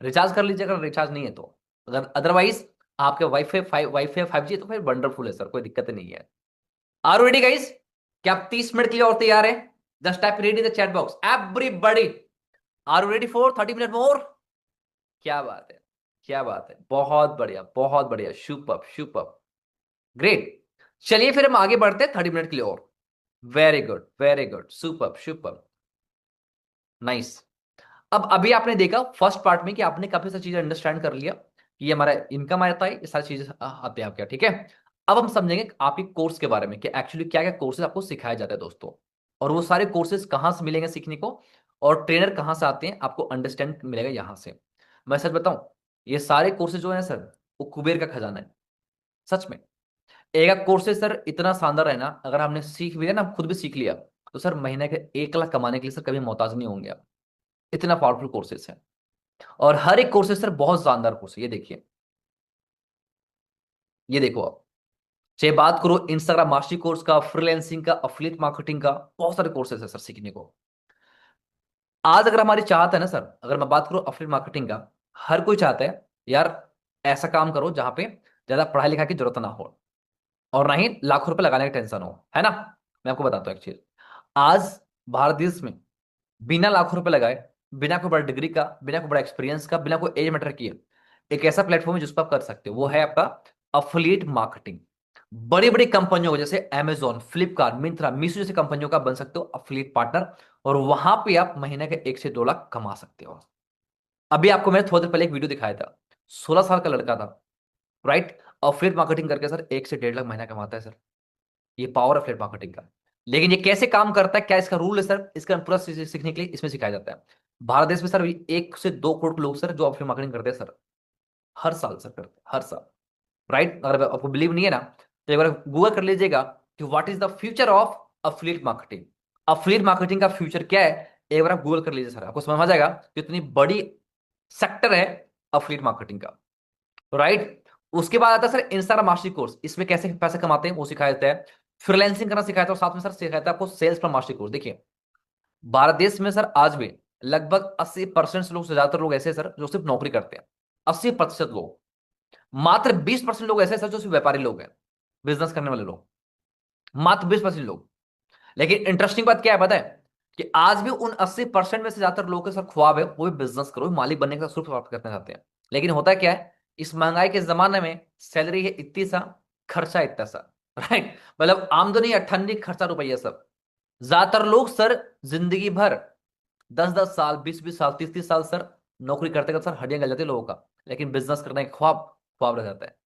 रिचार्ज कर लीजिए अगर रिचार्ज नहीं है तो। अगर अदरवाइज आपके वाईफाई 5G है तो फिर वंडरफुल है सर, कोई दिक्कत नहीं है। Are ready guys? क्या आप 30 मिनट के लिए और तैयार है? Just type ready in the chat box everybody. Are you ready for 30 minute more? क्या बात है, क्या बात है, बहुत बढ़िया, बहुत बढ़िया, सुपर्ब सुपर्ब, ग्रेट। चलिए फिर हम आगे बढ़ते हैं 30 मिनट के लिए और। Very good, superb superb, nice. अब अभी आपने देखा फर्स्ट पार्ट में कि आपने काफी सारी चीजें अंडरस्टैंड कर लिया कि ये हमारा इनकम आता है, ये सारी चीजें आते हैं आपके, ठीक है। अब हम समझेंगे आपके कोर्स के बारे में कि एक्चुअली क्या क्या कोर्सेज आपको सिखाया जाता है दोस्तों, और वो सारे कोर्सेज कहाँ से मिलेंगे सीखने को, और ट्रेनर कहाँ से आते हैं आपको अंडरस्टैंड मिलेगा यहाँ से। मैं सच बताऊं, ये सारे कोर्सेज जो है सर, वो कुबेर का खजाना है, सच में। एक कोर्सेज सर इतना शानदार है ना, अगर हमने सीख भी लिया ना, खुद भी सीख लिया, तो सर महीने के 1 लाख कमाने के लिए सर कभी मोहताज नहीं होंगे आप। इतना पावरफुल कोर्सेज है, और हर एक कोर्सेज सर बहुत शानदार कोर्स है। ये देखिए, ये देखो आप, चाहे बात करो इंस्टाग्राम मास्टरी कोर्स का, फ्रीलांसिंग का, अफिलिएट मार्केटिंग का, बहुत सारे कोर्सेज है सर सीखने को। आज अगर हमारी चाहत है ना सर, अगर मैं बात करूं अफिलिएट मार्केटिंग का, हर कोई चाहता है यार ऐसा काम करो जहां पे ज्यादा पढ़ाई लिखाई की जरूरत ना हो और ना ही लाखों रुपए लगाने का टेंशन हो, है ना। मैं आपको बताता हूँ एक चीज, आज भारत देश में बिना लाखों रुपए लगाए, बिना कोई बड़ा डिग्री का, बिना कोई बड़ा एक्सपीरियंस का, बिना कोई एज मैटर किए, एक ऐसा प्लेटफॉर्म है जिस पर आप कर सकते हो, वो है आपका अफिलिएट मार्केटिंग। बड़ी बड़ी कंपनियों को जैसे अमेजोन, फ्लिपकार्ट, मिंत्रा, मीशो जैसी कंपनियों का बन सकते हो अफिलिएट पार्टनर, और वहां पे आप महीने के 1 से 2 लाख कमा सकते हो। अभी आपको मैंने थोड़ी देर पहले एक वीडियो दिखाया था, 16 साल का लड़का था, राइट, अफिलिएट मार्केटिंग करके सर 1 से 1.5 लाख महीना कमाता है सर। ये पावर है अफिलिएट मार्केटिंग का। लेकिन ये कैसे काम करता है, क्या इसका रूल है सर, इसका पूरा सीखने के लिए इसमें सिखाया जाता है। भारत देश में सर 1 से 2 करोड़ लोग सर जो अफिलिएट मार्केटिंग करते हैं सर, हर साल सर करते हैं, हर साल, राइट। अगर आपको बिलीव नहीं है ना, तो एक बार गूगल कर लीजिएगा कि what is the future of affiliate marketing. Affiliate marketing का फ्यूचर क्या है, एक बार आप गूगल कर लीजिए सर, आपको समझ आ जाएगा कि इतनी बड़ी सेक्टर है अफिलिएट मार्केटिंग का, राइट। उसके बाद आता है सर इंस्टाग्राम मास्टरी कोर्स, इसमें कैसे पैसे कमाते हैं वो सिखाया जाता है, फ्रीलांसिंग करना सिखाया था, और साथ में सर सिखाता है आपको सेल्स पर मास्टरी कोर्स। देखिए, भारत देश में सर आज भी लगभग 80% लोग से ज्यादातर लोग ऐसे हैं सर जो सिर्फ नौकरी करते हैं, 80% लोग। मात्र 20% लोग ऐसे हैं सर जो सिर्फ व्यापारी लोग हैं, बिजनेस करने वाले लोग, मात्र 20% लोग। लेकिन इंटरेस्टिंग बात क्या है पता है, कि आज भी उन 80% में से ज्यादातर लोगों के सर ख्वाब है वो भी बिजनेस करो, मालिक बनने का सुख प्राप्त करना चाहते हैं। लेकिन होता क्या है, इस महंगाई के जमाने में सैलरी है इतनी सा, खर्चा इतना सा, राइट। मतलब आमदनी 98, खर्चा रुपया सब। ज्यादातर लोग सर जिंदगी भर 10-10 साल, 20-20 साल, 30-30 साल सर नौकरी करते करते सर हड्डियां गल जाती है लोगों का, लेकिन बिजनेस करने का ख्वाब ख्वाब रह जाता है।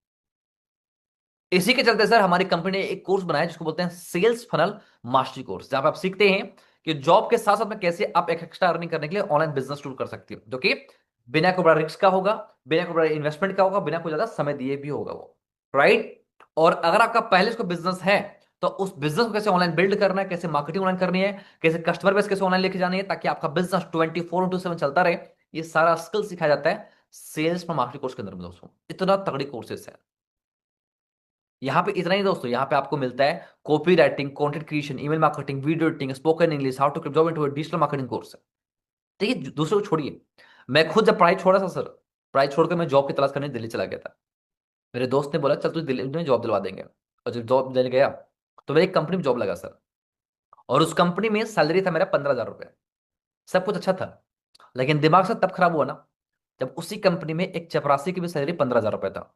इसी के चलते सर हमारी कंपनी ने एक कोर्स बनाया जिसको बोलते हैं सेल्स फनल मास्टरी कोर्स, जहां पे आप सीखते हैं कि जॉब के साथ साथ में कैसे आप एक एक्स्ट्रा अर्निंग करने के लिए ऑनलाइन बिजनेस शुरू कर सकते हो, जो कि बिना कोई बड़ा रिस्क का होगा, बिना कोई बड़ा इन्वेस्टमेंट का होगा, बिना कोई ज्यादा समय दिए भी होगा वो, राइट। और अगर आपका पहले से कोई बिजनेस है तो उस बिजनेस को कैसे ऑनलाइन बिल्ड करना है, कैसे मार्केटिंग ऑनलाइन करनी है, कैसे कस्टमर बेस कैसे ऑनलाइन लेके जानी है ताकि आपका बिजनेस 24/7 चलता रहे, ये सारा स्किल सिखाया जाता है सेल्स पर मार्केटिंग कोर्स के अंदर में दोस्तों। इतना तगड़ी कोर्सेस है यहाँ पे। इतना ही दोस्तों, यहाँ पे आपको मिलता है copy writing, content creation, email marketing, video editing, spoken English, how to job into digital marketing course है। ठीक है, दूसरे को छोड़िए, मैं खुद जब पढ़ाई छोड़ा था सर, पढ़ाई छोड़कर मैं जॉब की तलाश करने दिल्ली चला गया था। मेरे दोस्त ने बोला चल तुझे दिल्ली में जॉब दिलवा देंगे, और जब जॉब दिल्ली गया तो मैं एक कंपनी में जॉब लगा सर, और उस कंपनी में सैलरी था मेरा 15,000 रुपये, सब कुछ अच्छा था। लेकिन दिमाग से तब खराब हुआ ना जब उसी कंपनी में एक चपरासी की भी सैलरी 15,000 रुपये था।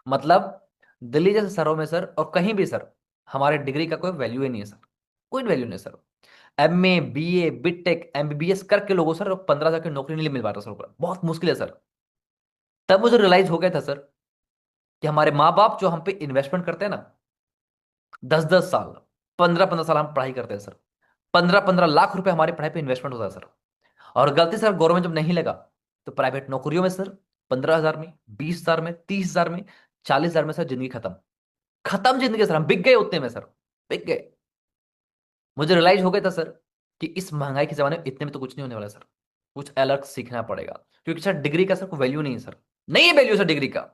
मतलब दिल्ली जैसे शहरों में सर और कहीं भी सर हमारे डिग्री का कोई वैल्यू ही नहीं है सर, कोई वैल्यू नहीं है sir. MA BA B Tech MBBS करके लोगों सर 15,000 की नौकरी नहीं मिल पा रहा सर, बहुत मुश्किल है सर। तब मुझे रियलाइज हो गया था सर कि हमारे माँ बाप जो हम पे इन्वेस्टमेंट करते हैं ना, 10-10 साल, 15-15 साल हम पढ़ाई करते हैं सर, 15-15 लाख रुपए हमारी पढ़ाई पे इन्वेस्टमेंट होता है सर। और गलती से गवर्नमेंट जब नहीं लगा तो प्राइवेट नौकरियों में सर 15,000 में, 20,000 में, 30,000 में, 40,000 में सर जिंदगी खत्म, खत्म जिंदगी सर, हम बिक गए उतने में सर, बिक गए। मुझे रियलाइज हो गया था सर कि इस महंगाई के जमाने में इतने में तो कुछ नहीं होने वाला सर, कुछ अलग सीखना पड़ेगा। क्योंकि सर डिग्री का सर कोई वैल्यू नहीं है सर, नहीं है वैल्यू सर डिग्री का,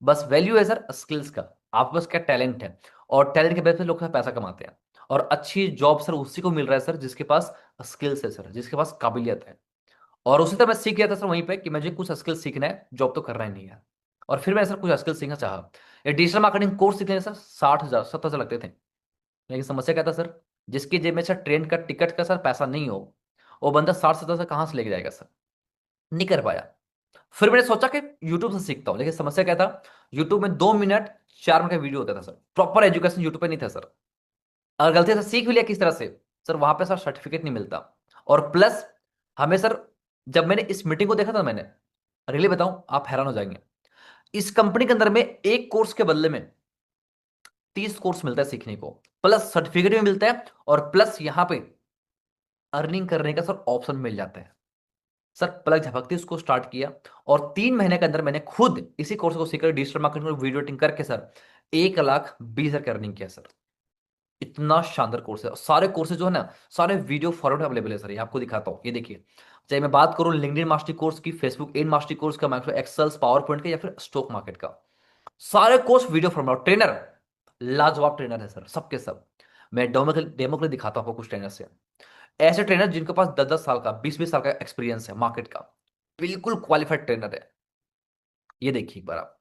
बस वैल्यू है सर स्किल्स का। आपके पास क्या टैलेंट है, और टैलेंट के बेस पे लोग सर पैसा कमाते हैं। और अच्छी जॉब सर उसी को मिल रहा है सर जिसके पास स्किल्स है सर, जिसके पास काबिलियत है। और उसी तरह मैं सीख गया था सर वहीं पे कि मुझे कुछ स्किल सीखना है, जॉब तो करना ही नहीं है। और फिर मैंने सर कुछ स्किल सीखना चाहा। ये डिजिटल मार्केटिंग कोर्स सीखने में सर 60,000 70,000 लगते थे। लेकिन समस्या क्या था सर, जिसकी जेब में सर ट्रेन का टिकट का सर पैसा नहीं हो, वो बंदा 60-70 से कहाँ से लेके जाएगा सर, नहीं कर पाया। फिर मैंने सोचा कि यूट्यूब से सीखता हूँ, लेकिन समस्या क्या था, यूट्यूब में 2 मिनट 4 मिनट का वीडियो होता था सर, प्रॉपर एजुकेशन यूट्यूब पे नहीं था सर। अगर गलती से सीख भी लिया किस तरह से सर, वहां पे सर सर्टिफिकेट नहीं मिलता। और प्लस हमें सर, जब मैंने इस मीटिंग को देखा था मैंने, रियली बताऊं आप हैरान हो जाएंगे, इस कंपनी के अंदर में एक कोर्स के बदले में 30 कोर्स मिलता है सीखने को, प्लस सर्टिफिकेट भी मिलता है, और प्लस यहां पे अर्निंग करने का सर ऑप्शन मिल जाता है। सर पलक झपकते उसको स्टार्ट किया, और 3 महीने के अंदर मैंने खुद इसी कोर्स को सीखकर डिजिटल मार्केटिंग और वीडियो एडिटिंग करके सर 1,20,000 की अर्निंग किया सर। इतना शानदार कोर्स है, और सारे कोर्सेज जो है ना, सारे वीडियो फॉर्मेट अवेलेबल है सर। ये आपको दिखाता हूँ, ये देखिए। चाहे मैं बात करूँ लिंक्डइन मास्टरी कोर्स की, फेसबुक एड मास्टरी कोर्स का, माइक्रो एक्सेल्स पावर पॉइंट का, या फिर स्टॉक मार्केट का, सारे कोर्स वीडियो फॉर्मेट। ट्रेनर लाजवाब ट्रेनर है सर, सबके सब। मैं डेमो के लिए दिखाता हूँ आपको कुछ ट्रेनर से, ऐसे ट्रेनर जिनके पास 10-10 साल का, 20-20 साल का एक्सपीरियंस है मार्केट का, बिल्कुल क्वालिफाइड ट्रेनर है। ये देखिए एक बार आप।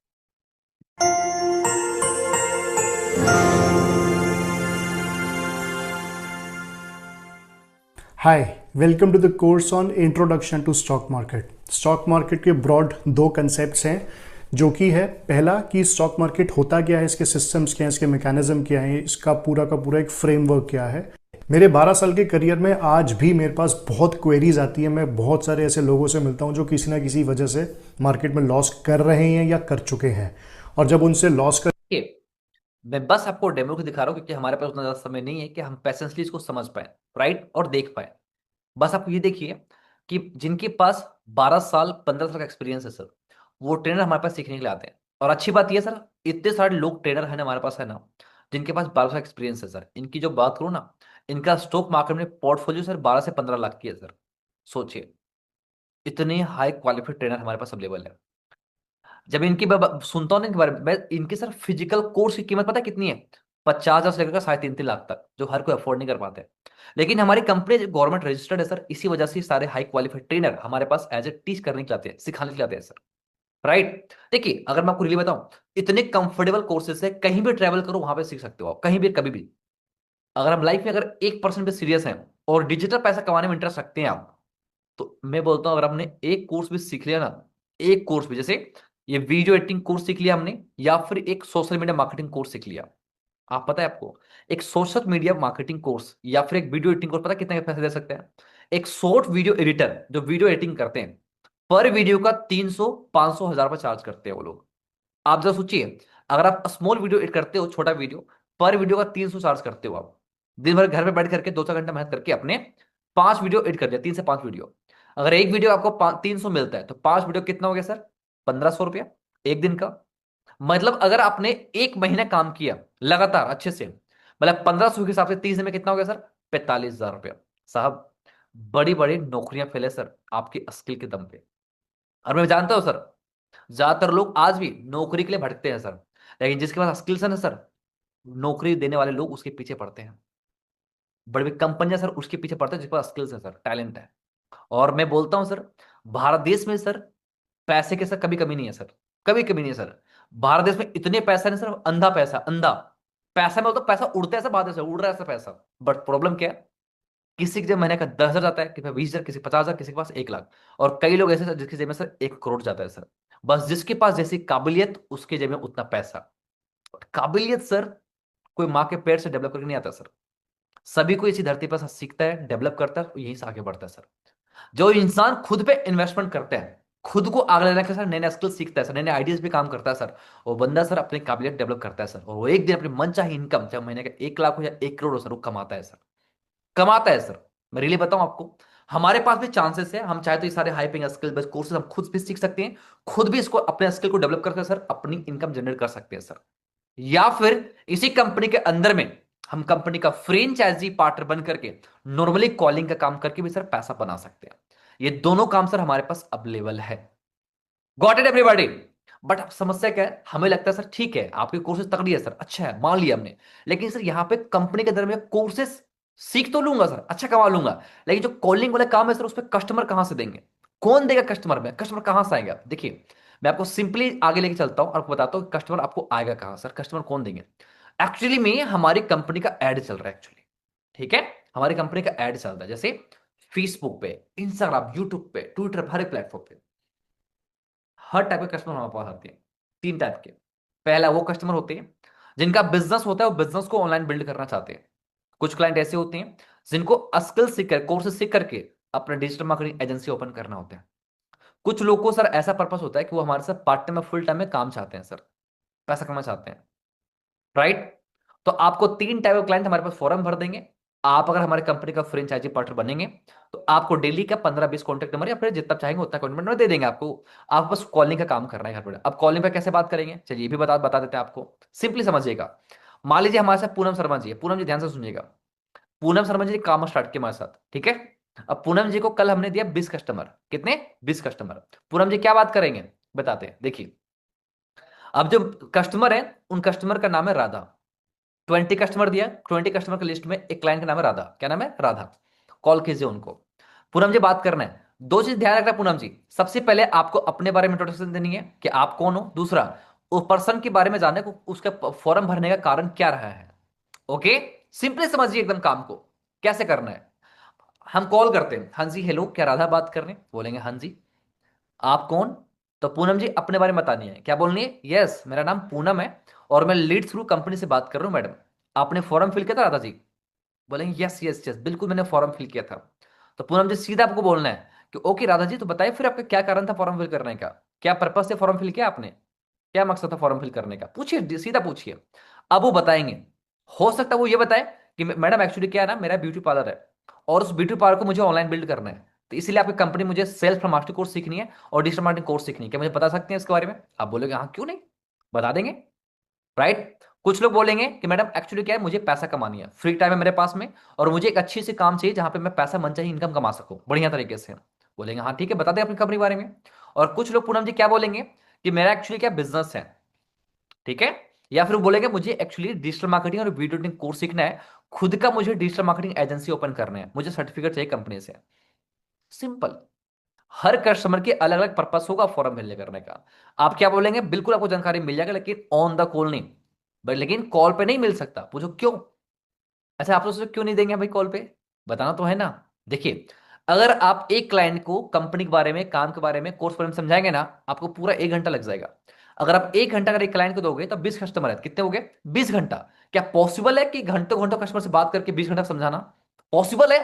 Hi, welcome to the course on introduction to stock market. Stock market के ब्रॉड 2 कंसेप्ट्स हैं, जो कि है पहला कि स्टॉक मार्केट होता क्या है, इसके सिस्टम्स क्या हैं, इसके मैकेनिज्म क्या है, इसका पूरा का पूरा एक फ्रेमवर्क क्या है। मेरे 12 साल के करियर में आज भी मेरे पास बहुत क्वेरीज आती है। मैं बहुत सारे ऐसे लोगों से मिलता हूं जो किसी ना किसी वजह से मार्केट में लॉस कर रहे हैं या कर चुके हैं, और जब उनसे लॉस कर मैं बस आपको डेमो को दिखा रहा हूं क्योंकि हमारे पास उतना ज्यादा समय नहीं है कि हम पैसेंसली इसको समझ पाए, राइट, और देख पाए। बस आप ये देखिए कि जिनके पास 12 साल 15 साल का एक्सपीरियंस है सर, वो ट्रेनर हमारे पास सीखने के लिए आते हैं। और अच्छी बात यह सर, इतने सारे लोग ट्रेनर है ना हमारे पास है ना, जिनके पास 12 साल एक्सपीरियंस है सर। इनकी जो बात करूँ ना, इनका स्टॉक मार्केट में पोर्टफोलियो सर 12 से 15 लाख की है सर। सोचिए, इतने हाई क्वालिफाइड ट्रेनर हमारे पास अवेलेबल है। जब इनकी मैं सुनता हूँ ना इनके बारे में, इनकी सर फिजिकल कोर्स की कीमत पता है कितनी है? 50,000 से लेकर 3.5 लाख तक, जो हर कोई अफोर्ड नहीं कर पाते। लेकिन हमारी कंपनी गवर्नमेंट रजिस्टर्ड है सर, इसी वजह से सारे हाई क्वालिफाइड ट्रेनर हमारे पास एज ए टीच करने के लिए आते हैं, सिखाने के लिए आते हैं सर, राइट। देखिए, अगर मैं आपको रियली बताऊं, इतने कंफर्टेबल कोर्सेज है, कहीं भी ट्रेवल करो वहां पे सीख सकते हो आप, कहीं भी कभी भी। अगर हम लाइफ में अगर 1% भी सीरियस हैं और डिजिटल पैसा कमाने में इंटरेस्ट रखते हैं आप, तो मैं बोलता हूं अगर हमने एक कोर्स भी सीख लिया ना, एक कोर्स भी, जैसे ये वीडियो एडिटिंग कोर्स सीख लिया हमने, या फिर एक सोशल मीडिया मार्केटिंग कोर्स सीख लिया। आप पता है आपको, एक सोशल मीडिया मार्केटिंग कोर्स या फिर एक वीडियो एडिटिंग कोर्स पता है कितने के पैसे दे सकते हैं? एक शॉर्ट वीडियो एडिटर जो वीडियो एडिटिंग करते हैं, पर वीडियो का 300-500 हज़ार रुपये चार्ज करते हैं वो लोग। आप जरा सोचिए, अगर आप स्मॉल वीडियो एडिट करते हो, छोटा वीडियो, पर वीडियो का 300 चार्ज करते हो आप, दिन भर घर में बैठ करके 2-4 घंटा मेहनत करके अपने 5 वीडियो एडिट कर दिया, 3 से 5 वीडियो। अगर एक वीडियो आपको 300 मिलता है तो 5 वीडियो कितना हो गया सर? 1500 रुपया एक दिन का। मतलब अगर आपने एक महीना काम किया लगातार अच्छे से, मतलब 1500 के हिसाब से 30 दिन में कितना हो गया सर? 45,000 रुपया। साहब बड़ी बड़ी नौकरियां फैले सर आपकी स्किल के दम पे। और मैं जानता हूं सर, ज्यादातर लोग आज भी नौकरी के लिए भटकते हैं सर, लेकिन जिसके पास स्किल्स है ना सर, नौकरी देने वाले लोग उसके पीछे पड़ते हैं। बड़ी बड़ी कंपनियां सर उसके पीछे पड़ते हैं जिसके पास स्किल्स है सर, टैलेंट है। और मैं बोलता हूं सर, भारत देश में सर पैसे के सर कभी कमी नहीं है सर, कभी कमी नहीं है सर। भारत देश में इतने पैसा नहीं सर, अंधा पैसा, अंधा पैसा में, तो पैसा उड़ता है सर, भारत देश से उड़ रहा है सर पैसा। बट प्रॉब्लम क्या है, किसी के जब महीने का 10,000 जाता है, किसी पे 20,000, किसी 50,000, किसी के पास 1 लाख। और कई लोग ऐसे सर जिसकी जेब में सर 1 करोड़ जाता है सर। बस जिसके पास जैसी काबिलियत उसके जेब में उतना पैसा। और काबिलियत सर कोई माँ के पेट से डेवलप करके नहीं आता सर, सभी को इसी धरती पर सर सीखता है, डेवलप करता है और यहीं से आगे बढ़ता है सर। जो इंसान खुद पे इन्वेस्टमेंट करते हैं, खुद को आगे लेने के सर नए नए स्किल सीखता है सर, नए नए आइडियाज पे काम करता है सर, वो बंदा सर अपनी काबिलियत डेवलप करता है सर, और वो एक दिन अपनी मनचाही इनकम, चाहे महीने का 1 लाख हो या 1 करोड़ हो सर, वो कमाता है सर, कमाता है सर। मैं रियली बताऊं आपको, हमारे पास भी चांसेस है, हम चाहे तो ये सारे high paying skill based courses हम खुद भी सीख सकते हैं, खुद भी इसको अपने स्किल को डेवलप करके सर अपनी इनकम जनरेट कर सकते हैं सर। या फिर इसी कंपनी के अंदर में हम कंपनी का फ्रेंचाइजी पार्टनर बन करके नॉर्मली कॉलिंग का काम करके भी सर पैसा बना सकते हैं। ये दोनों काम सर हमारे पास अवेलेबल है। Got it everybody? बट अब समस्या क्या है, हमें लगता है सर ठीक है आपकी कोर्सेज तगड़ी है सर, अच्छा है मान लिया हमने, लेकिन सर यहाँ पे कंपनी के अंदर में कोर्सेज सीख तो लूंगा सर, अच्छा कमा लूंगा, लेकिन जो कॉलिंग वाला काम है सर उस पर कस्टमर कहां से देंगे, कौन देगा कस्टमर में, कस्टमर कहां से आएगा? देखिए मैं आपको सिंपली आगे लेके चलता हूं और आपको बताता हूँ कस्टमर आपको आएगा कहां सर, कस्टमर कौन देंगे। एक्चुअली में हमारी कंपनी का एड चल रहा है एक्चुअली, ठीक है, हमारी कंपनी का एड चल रहा है, जैसे फेसबुक पे, इंस्टाग्राम, यूट्यूब पे, ट्विटर, हर एक प्लेटफॉर्म पे। हर टाइप के कस्टमर हमारे पास आते हैं, 3 टाइप के। पहला वो कस्टमर होते हैं जिनका बिजनेस होता है, वो बिजनेस को ऑनलाइन बिल्ड करना चाहते हैं। कुछ क्लाइंट ऐसे होते हैं जिनको स्किल सीख कर, कोर्सेज सीख करके अपना डिजिटल मार्केटिंग एजेंसी ओपन करना होता है। कुछ लोगों को सर ऐसा पर्पस होता है कि वो हमारे साथ पार्ट टाइम में, फुल टाइम में काम चाहते हैं सर, पैसा कमाना चाहते हैं, राइट? तो आपको 3 टाइप के क्लाइंट हमारे पास फॉर्म भर देंगे। आप अगर हमारे कंपनी का फ्रेंचाइजी पार्टनर बनेंगे तो आपको डेली का 15-20 कॉन्टेक्ट नंबर या फिर जितना चाहेंगे उतना कॉन्टेक्ट नंबर दे देंगे आपको। आप बस कॉलिंग का काम करना है घर पर। अब कॉलिंग पे कैसे बात करेंगे, चलिए ये भी बता बता देते हैं आपको, सिंपली समझिएगा। मान लीजिए हमारे साथ पूनम शर्मा जी है, पूनम जी ध्यान से सुनिएगा। पूनम शर्मा जी ने काम स्टार्ट किया हमारे साथ, ठीक है। अब पूनम जी को कल हमने दिया 20 कस्टमर, कितने? 20 कस्टमर। पूनम जी क्या बात करेंगे बताते हैं, देखिए। अब जो कस्टमर है उन कस्टमर का नाम है राधा। 20 कस्टमर दिया, 20 कस्टमर की लिस्ट में एक क्लाइंट का नाम है राधा। क्या नाम है? राधा। कॉल कीजिए उनको। पूनम जी बात करना है, 2 चीज ध्यान रखना पूनम जी, सबसे पहले आपको अपने बारे में इंट्रोडक्शन देनी है कि आप कौन हो, दूसरा उस पर्सन के बारे में जानने को, उसका फॉर्म भरने का कारण क्या रहा है। ओके, सिंपली समझिए एकदम काम को कैसे करना है। हम कॉल करते हैं, हाँ जी हेलो, क्या राधा बात कर रहे हैं? बोलेंगे हाँ जी। आप कौन? तो पूनम जी अपने बारे में बतानी है, क्या बोलनी है? यस मेरा नाम पूनम है और मैं लीड थ्रू कंपनी से बात कर रहा हूँ मैडम। आपने फॉर्म फिल किया था राधा जी? बोलेंगे यस यस यस बिल्कुल मैंने फॉर्म फिल किया था। तो पूनम जी सीधा आपको बोलना है कि ओके राधा जी, तो बताइए फिर आपका क्या कारण था फॉर्म फिल करने का, क्या पर्पज से फॉर्म फिल किया आपने, क्या मकसद था फॉर्म फिल करने का, पूछिए सीधा पूछिए। अब वो बताएंगे, हो सकता है वो ये बताए कि मैडम एक्चुअली क्या है ना, मेरा ब्यूटी पार्लर है और उस ब्यूटी पार्लर को मुझे ऑनलाइन बिल्ड करना है, तो इसलिए आपकी कंपनी मुझे सेल्फ मार्केटिंग कोर्स सीखनी है और डिजिटल मार्केटिंग कोर्स सीखनी है, क्या मुझे बता सकते हैं इसके बारे में? आप बोलोगे हाँ क्यों नहीं, बता देंगे, राइट। कुछ लोग बोलेंगे कि मैडम एक्चुअली क्या है, मुझे पैसा कमानी है, फ्री टाइम है मेरे पास में और मुझे एक अच्छी सी काम चाहिए जहां पे मैं पैसा मन चाहिए इनकम कमा सकूं बढ़िया तरीके से। बोलेंगे हाँ ठीक है, बता दें अपनी कंपनी के बारे में। और कुछ लोग पूनम जी क्या बोलेंगे कि मेरा एक्चुअली क्या बिजनेस है, ठीक है। या फिर वो बोलेंगे मुझे एक्चुअली डिजिटल मार्केटिंग और वीडियो एडिटिंग कोर्स सीखना है, खुद का मुझे डिजिटल मार्केटिंग एजेंसी ओपन करना है, मुझे सर्टिफिकेट चाहिए कंपनी से। सिंपल। हर कस्टमर के अलग अलग पर्पस होगा फॉर्म फिल करने का। आप क्या बोलेंगे, बिल्कुल आपको जानकारी मिल जाएगा लेकिन ऑन द कॉल नहीं, बट लेकिन कॉल पे नहीं मिल सकता। पूछो क्यों? अच्छा आप सोचो क्यों नहीं देंगे भाई कॉल पे, बताना तो है ना। देखिए, अगर आप एक क्लाइंट को कंपनी के बारे में, काम के बारे में, कोर्स बारे में समझाएंगे ना, आपको पूरा 1 घंटा लग जाएगा। अगर आप 1 घंटा अगर एक क्लाइंट को दोगे तो 20 कस्टमर है, कितने हो गए? 20 घंटा। क्या पॉसिबल है कि घंटों घंटों कस्टमर से बात करके 20 घंटा समझाना पॉसिबल है?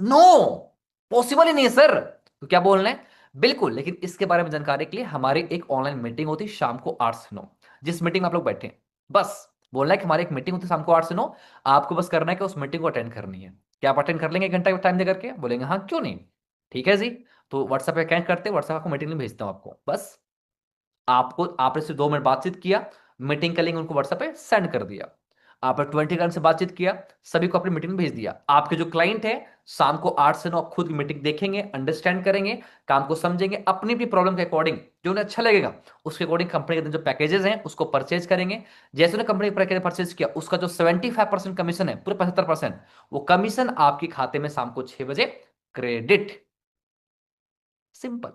नो, पॉसिबल ही नहीं है सर। तो क्या बोलना है, बिल्कुल, लेकिन इसके बारे में जानकारी के लिए हमारी एक ऑनलाइन मीटिंग होती है शाम को 8 से 9, जिस मीटिंग में आप लोग बैठे हैं। बस बोलना है कि हमारी एक मीटिंग होती है शाम को 8 से 9, आपको बस करना है कि उस मीटिंग को अटेंड करनी है। क्या आप अटेंड कर लेंगे 1 घंटा टाइम दे करके? बोलेंगे हाँ क्यों नहीं, ठीक है जी। तो व्हाट्सएप पे कनेक्ट करते, व्हाट्सएप आपको मीटिंग लिंक भेजता हूँ आपको, बस आपको, आपने सिर्फ 2 मिनट बातचीत किया, मीटिंग का लिंक उनको व्हाट्सएप पे सेंड कर दिया, आपने 20 से बातचीत किया, सभी को अपनी मीटिंग में भेज दिया। आपके जो क्लाइंट है शाम को 8 से 9 खुद की मीटिंग देखेंगे, अंडरस्टैंड करेंगे, काम को समझेंगे, अपनी अपनी प्रॉब्लम के अकॉर्डिंग जो उन्हें अच्छा लगेगा उसके अकॉर्डिंग कंपनी के जो पैकेजेस हैं उसको परचेज करेंगे। जैसे उन्हें कंपनी पैकेज परचेज किया, उसका जो 75% कमीशन है, पूरे 75%, वो कमीशन आपके खाते में शाम को 6 बजे क्रेडिट। सिंपल।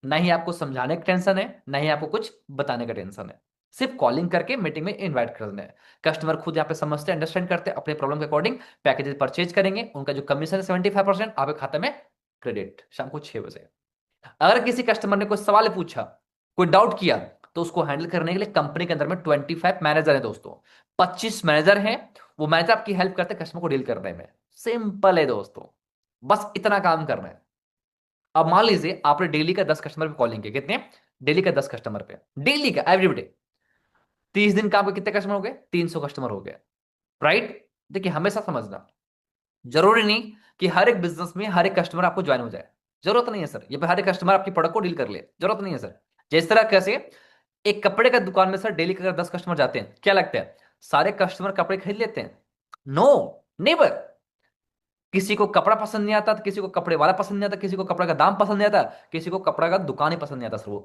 ना ही आपको समझाने का टेंशन है, ना ही आपको कुछ बताने का टेंशन है, सिर्फ कॉलिंग करके मीटिंग में इनवाइट करना है। कस्टमर खुद यहाँ पे समझते हैं, अंडरस्टैंड करते हैं, अपने प्रॉब्लम के अकॉर्डिंग पैकेजेस परचेज करेंगे, उनका जो कमीशन है 75% आपके खाते में क्रेडिट शाम को 6 बजे। अगर किसी कस्टमर ने कोई सवाल पूछा, कोई डाउट किया, तो उसको हैंडल करने के लिए कंपनी के अंदर में 25 मैनेजर है दोस्तों, 25 मैनेजर हैं। वो मैनेजर आपकी हेल्प करते हैं कस्टमर को डील करने में। सिंपल है दोस्तों, बस इतना काम करना है। अब मान लीजिए आपने डेली का 10 कस्टमर पे कॉलिंग किया, कितने? डेली का 10 कस्टमर पे, डेली का एवरीडे, 30 दिन का आपके कितने कस्टमर हो गए? 300 कस्टमर हो गए, राइट? देखिए हमेशा समझना, जरूरी नहीं कि हर एक बिजनेस में हर एक कस्टमर आपको ज्वाइन हो जाए, जरूरत नहीं है सर। ये पे हर एक कस्टमर आपकी प्रोडक्ट को डील कर ले, जरूरत नहीं है सर। जिस तरह कैसे एक कपड़े का दुकान में सर डेली का अगर 10 कस्टमर जाते हैं, क्या लगता है सारे कस्टमर कपड़े खरीद लेते हैं? No, never. किसी को कपड़ा पसंद नहीं आता, किसी को कपड़े वाला पसंद नहीं आता, किसी को कपड़ा का दाम पसंद नहीं आता, किसी को कपड़ा का दुकान ही पसंद नहीं आता सर वो,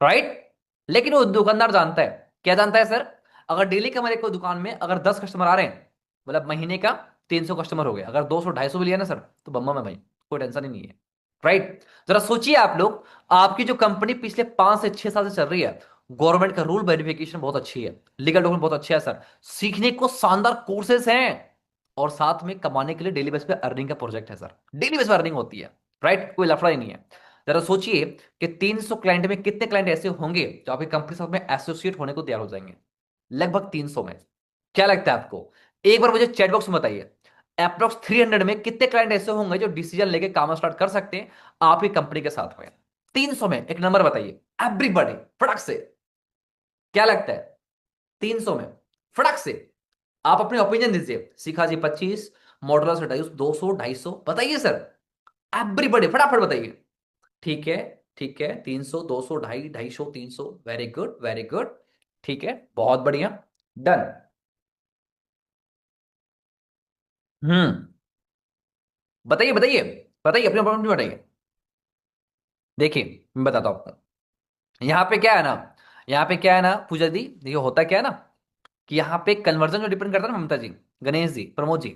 राइट? लेकिन वो दुकानदार जानता है, क्या जानता है सर? अगर डेली का हमारे को दुकान में अगर 10 कस्टमर आ रहे हैं, मतलब महीने का 300 कस्टमर हो गए, अगर 200 250 भी लिया ना सर तो बम्मा में भाई कोई टेंशन ही नहीं है, राइट? जरा सोचिए आप लोग, आपकी जो कंपनी पिछले 5 से 6 साल से चल रही है, गवर्नमेंट का रूल वेरिफिकेशन बहुत अच्छी है, लीगल डॉक्यूमेंट बहुत अच्छा है सर, सीखने को शानदार कोर्सेस हैं, और साथ में कमाने के लिए डेली बेस पे अर्निंग का प्रोजेक्ट है सर, डेली बेस पे अर्निंग होती है, राइट? कोई लफड़ा ही नहीं है। जरा सोचिए कि 300 क्लाइंट में कितने क्लाइंट ऐसे होंगे जो आपकी कंपनी के साथ में एसोसिएट होने को तैयार हो जाएंगे? लगभग 300 में। क्या लगता है आपको? एक बार मुझे चैट बॉक्स में बताइए, अप्रोक्स 300 में कितने क्लाइंट ऐसे होंगे जो डिसीजन लेके काम स्टार्ट कर सकते हैं आपकी कंपनी के साथ में? 300 में एक नंबर बताइए, एवरीबॉडी, फटक से। क्या लगता है? 300 में फटक से आप अपने ओपिनियन दीजिए। शिखा जी 25, मॉडलर से 250, 200 250, बताइए सर, एवरीबॉडी फटाफट बताइए। ठीक है, ठीक है, 300 200 250 250 300, वेरी गुड वेरी गुड, ठीक है, बहुत बढ़िया, डन। हम्म, बताइए बताइए, बताइए अपने प्रॉब्लम बताइए। देखिए मैं बताता हूं आपको, यहाँ पे क्या है ना, यहाँ पे क्या है ना पूजा दी, देखिए होता क्या है ना कि यहाँ पे कन्वर्जन जो डिपेंड करता है ना ममता जी, गणेश जी, प्रमोद जी,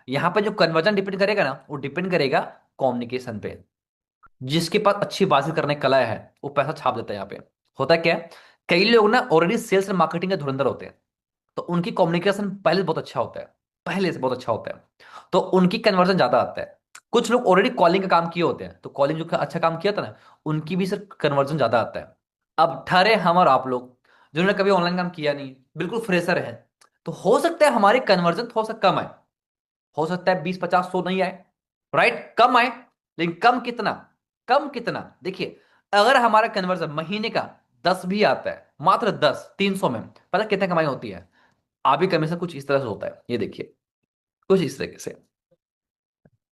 यहाँ पे जो कन्वर्जन डिपेंड करेगा ना, वो डिपेंड करेगा कम्युनिकेशन पे। जिसके पास अच्छी बातचीत करने की कला है वो पैसा छाप देता है। यहाँ पे होता क्या है, कई लोग ना ऑलरेडी सेल्स एंड मार्केटिंग के धुरंधर होते हैं, तो उनकी कम्युनिकेशन पहले से बहुत अच्छा होता है, पहले से बहुत अच्छा होता है, तो उनकी कन्वर्जन ज्यादा आता है। कुछ लोग ऑलरेडी कॉलिंग का काम किए होते हैं, तो कॉलिंग जो अच्छा काम किया था ना, उनकी भी सर कन्वर्जन ज्यादा आता है। अब ठहरे हम और आप लोग जिन्होंने कभी ऑनलाइन काम किया नहीं, बिल्कुल फ्रेशर है, तो हो सकता है हमारी कन्वर्जन थोड़ा सा कम आए, हो सकता है 20 50 100 नहीं आए, राइट, कम आए, लेकिन कम कितना? कम कितना? देखिए अगर हमारा कन्वर्जन महीने का 10 भी आता है, मात्र 10, 300 में पता कितने कमाई होती है? आप भी कमीशन कुछ इस तरह से होता है, ये देखिए कुछ इस तरीके से।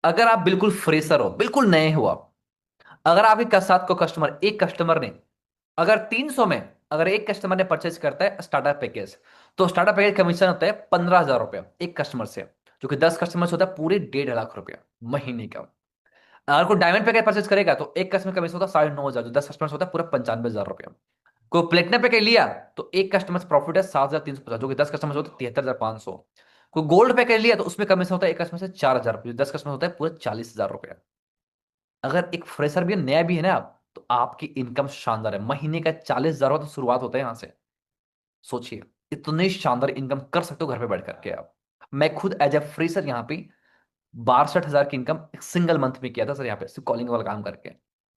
अगर आप बिल्कुल फ्रेशर हो, बिल्कुल नए हो आप, अगर आपके साथ को कस्टमर, एक कस्टमर ने अगर 300 में अगर एक कस्टमर ने परचेज करता है स्टार्टर पैकेज, तो स्टार्टर पैकेज कमीशन होता है 15,000 रुपया एक कस्टमर से, जो कि 10 कस्टमर से होता है पूरे 1.5 लाख रुपया महीने का। अगर कोई डायमंड पैकेज परचेज करेगा तो एक कस्टमर कमीशन होता है 9,500, जो 10 कस्टमर से होता है पूरा 95,000 रुपया। कोई प्लेटिनम पैकेज लिया तो एक कस्टमर से प्रॉफिट है 7,350, जो कि 10 कस्टमर से होता है 73,500। कोई गोल्ड पैकेज लिया तो उसमें कमीशन होता है एक कस्टमर से 4,000 रुपये, 10 कस्टमर होता है पूरा 40,000 रुपया। अगर एक फ्रेशर भी है, नया भी है ना आप, तो आपकी इनकम शानदार है, महीने का 40,000 तो शुरुआत होता है यहां से। सोचिए इतनी शानदार इनकम कर सकते हो घर पे बैठ करके आप। मैं खुद एज ए फ्रेशर यहाँ पे 62,000 की इनकम एक सिंगल मंथ में किया था सर, यहाँ पे सिर्फ कॉलिंग वाला काम करके,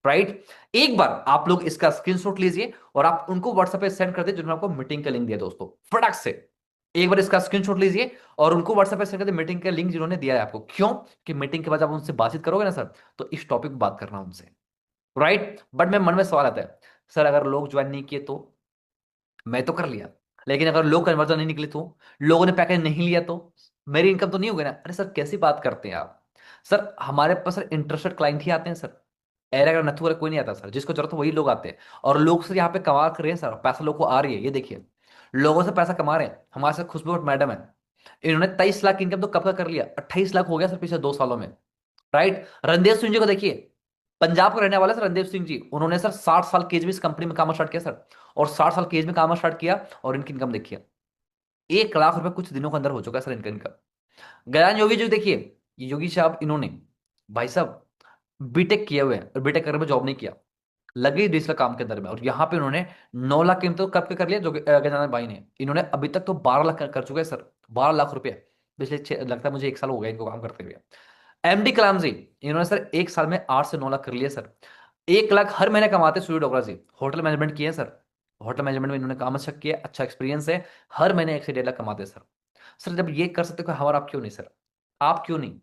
राइट? एक बार आप लोग इसका स्क्रीनशॉट लीजिए और आप उनको व्हाट्सएप पे सेंड कर दीजिए जिन्होंने आपको मीटिंग का लिंक दिया दोस्तों, फटाक से एक बार इसका स्क्रीनशॉट लीजिए और उनको व्हाट्सएप पे सेंड कर दीजिए मीटिंग का लिंक जिन्होंने दिया है आपको। क्यों? कि मीटिंग के बाद आप उनसे बातचीत करोगे ना सर, तो इस टॉपिक पर बात करना उनसे, राइट? बट मेरे मन में सवाल आता है, सर अगर लोग ज्वाइन नहीं किए तो? मैं तो कर लिया, लेकिन अगर लोग कन्वर्जन नहीं निकले तो, लोगों ने पैकेज नहीं लिया तो मेरी इनकम तो नहीं होगी ना? अरे सर कैसी बात करते हैं आप? सर हमारे पास सर इंटरेस्टेड क्लाइंट ही आते हैं सर, एरा का नथु वाला कोई नहीं आता सर, जिसको जरूरत है वही लोग आते हैं। और लोग सर यहाँ पे कमा कर रहे हैं सर, पैसा लोग को आ रही है, ये देखिए लोगों से पैसा कमा रहे हैं। हमारे साथ खुशबू मैडम है, इन्होंने 23 लाख इनकम तो कब का कर लिया, 28 लाख हो गया सर पिछले 2 सालों में। राइट। रणदेव सिंह जी को देखिए, पंजाब के रहने वाले सर रणदेव सिंह जी, उन्होंने सर 60 साल की एज में इस कंपनी में काम स्टार्ट किया सर, और 60 साल की एज में काम स्टार्ट किया, और इनकी इनकम देखिए 1 लाख रुपए कुछ दिनों के अंदर हो चुका है सर इनका इनकम। गयान योगी जी देखिए, ये योगी साहब इन्होंने, भाई साहब बीटेक किए हुए हैं, और बीटेक करने में जॉब नहीं किया, लगे डिजिटल काम के अंदर में, और यहाँ पे उन्होंने 9 लाख की इनकम तो कब के कर लिया, जो गजानन भाई ने, इन्होंने अभी तक तो 12 लाख कर चुके हैं सर, 12 लाख रुपए पिछले लगता है मुझे 1 साल हो गया इनको काम करते हुए। एमडी कलाम जी, इन्होंने सर 1 साल में 8 से 9 लाख कर लिए सर। 1 लाख हर महीने कमाते सूर्य डोगरा जी, होटल मैनेजमेंट किए हैं सर, होटल मैनेजमेंट में इन्होंने काम अच्छा किया, अच्छा एक्सपीरियंस है, हर महीने 1 से 1.5 लाख कमाते हैं सर। सर जब ये कर सकते हो हमारा, आप क्यों नहीं सर, आप क्यों नहीं।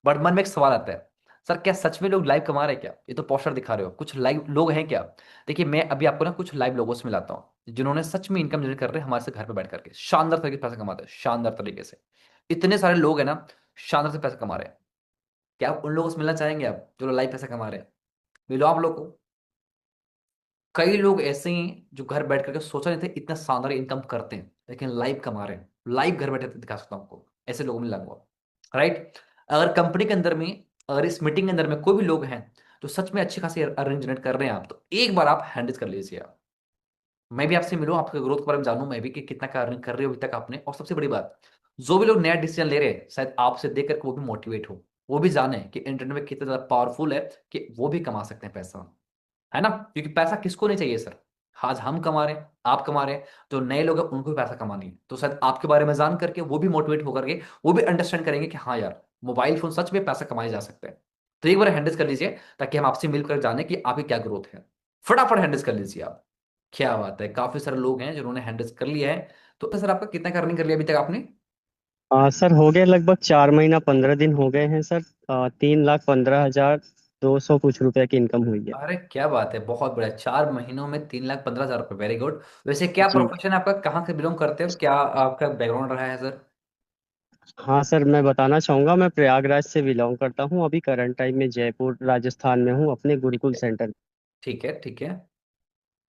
बट मन में एक सवाल आता है, सर क्या सच में लोग लाइव कमा रहे हैं क्या, ये तो पोस्टर दिखा रहे हो, कुछ लाइव लोग हैं क्या। देखिए मैं अभी आपको ना कुछ लाइव लोगों से मिलाता हूँ, जिन्होंने सच में इनकम जनरेट कर रहे हैं हमारे से घर पे बैठ करके, शानदार तरीके से पैसा कमाते हैं, शानदार तरीके से। इतने सारे लोग हैं ना, शानदार से पैसा कमा रहे हैं। क्या आप उन लोगों से मिलना चाहेंगे, आप जो लाइव पैसा कमा रहे हैं, मिलो आप लोग को। कई लोग ऐसे हैं जो घर बैठ करके सोचा नहीं थे इतना शानदार इनकम करते हैं, लेकिन लाइव कमा रहे हैं, लाइव घर बैठे दिखा सकता हूँ आपको, ऐसे लोगों में लगूंगा। राइट। अगर कंपनी के अंदर में, अगर इस मीटिंग के अंदर में कोई भी लोग हैं जो सच में अच्छी खासी अर्निंग जनरेट कर रहे हैं, आप तो एक बार आप हैंडल कर लीजिए आप। मैं भी आपसे मिलूं, आपके ग्रोथ के बारे में जानूं मैं भी, कि कितना का अर्निंग कर रहे हो अभी तक आपने। और सबसे बड़ी बात, जो भी लोग नया डिसीजन ले रहे हैं, शायद आपसे देख करके वो भी मोटिवेट हो, वो भी जाने कि इंटरनेट में कितना ज्यादा पावरफुल है, कि वो भी कमा सकते हैं पैसा, है ना। क्योंकि पैसा किसको नहीं चाहिए सर, आज हम कमा रहे हैं, आप कमा रहे हैं, जो नए लोग हैं उनको भी पैसा कमानी है, तो शायद आपके बारे में जान करके वो भी मोटिवेट होकर के वो भी अंडरस्टैंड करेंगे कि हाँ यार, मोबाइल फोन सच में पैसा कमाए जा सकते हैं। तो एक बार हैंडल कर लीजिए, ताकि हम आपसे मिलकर जाने कि आपकी क्या ग्रोथ है। फटाफट हैंडल कर लीजिए आप। क्या बात है, काफी सारे लोग हैं जिन्होंने हैंडल कर लिया है। तो सर आपका कितना का अर्निंग कर लिया अभी तक आपने। सर हो गए लगभग 4 महीना 15 दिन हो गए हैं सर। 3,15,200 कुछ रुपए की इनकम हुई है। अरे क्या बात है, बहुत बढ़िया, 4 महीनों में 3,15,000 रुपये, वेरी गुड। वैसे क्या जी। प्रोफेशन है आपका, कहाँ से बिलोंग करते हो, क्या आपका बैकग्राउंड रहा है सर। हाँ सर, मैं बताना चाहूँगा, मैं प्रयागराज से बिलोंग करता हूँ। अभी करंट टाइम में जयपुर राजस्थान में हूँ, अपने गुरुकुल सेंटर। ठीक है ठीक है।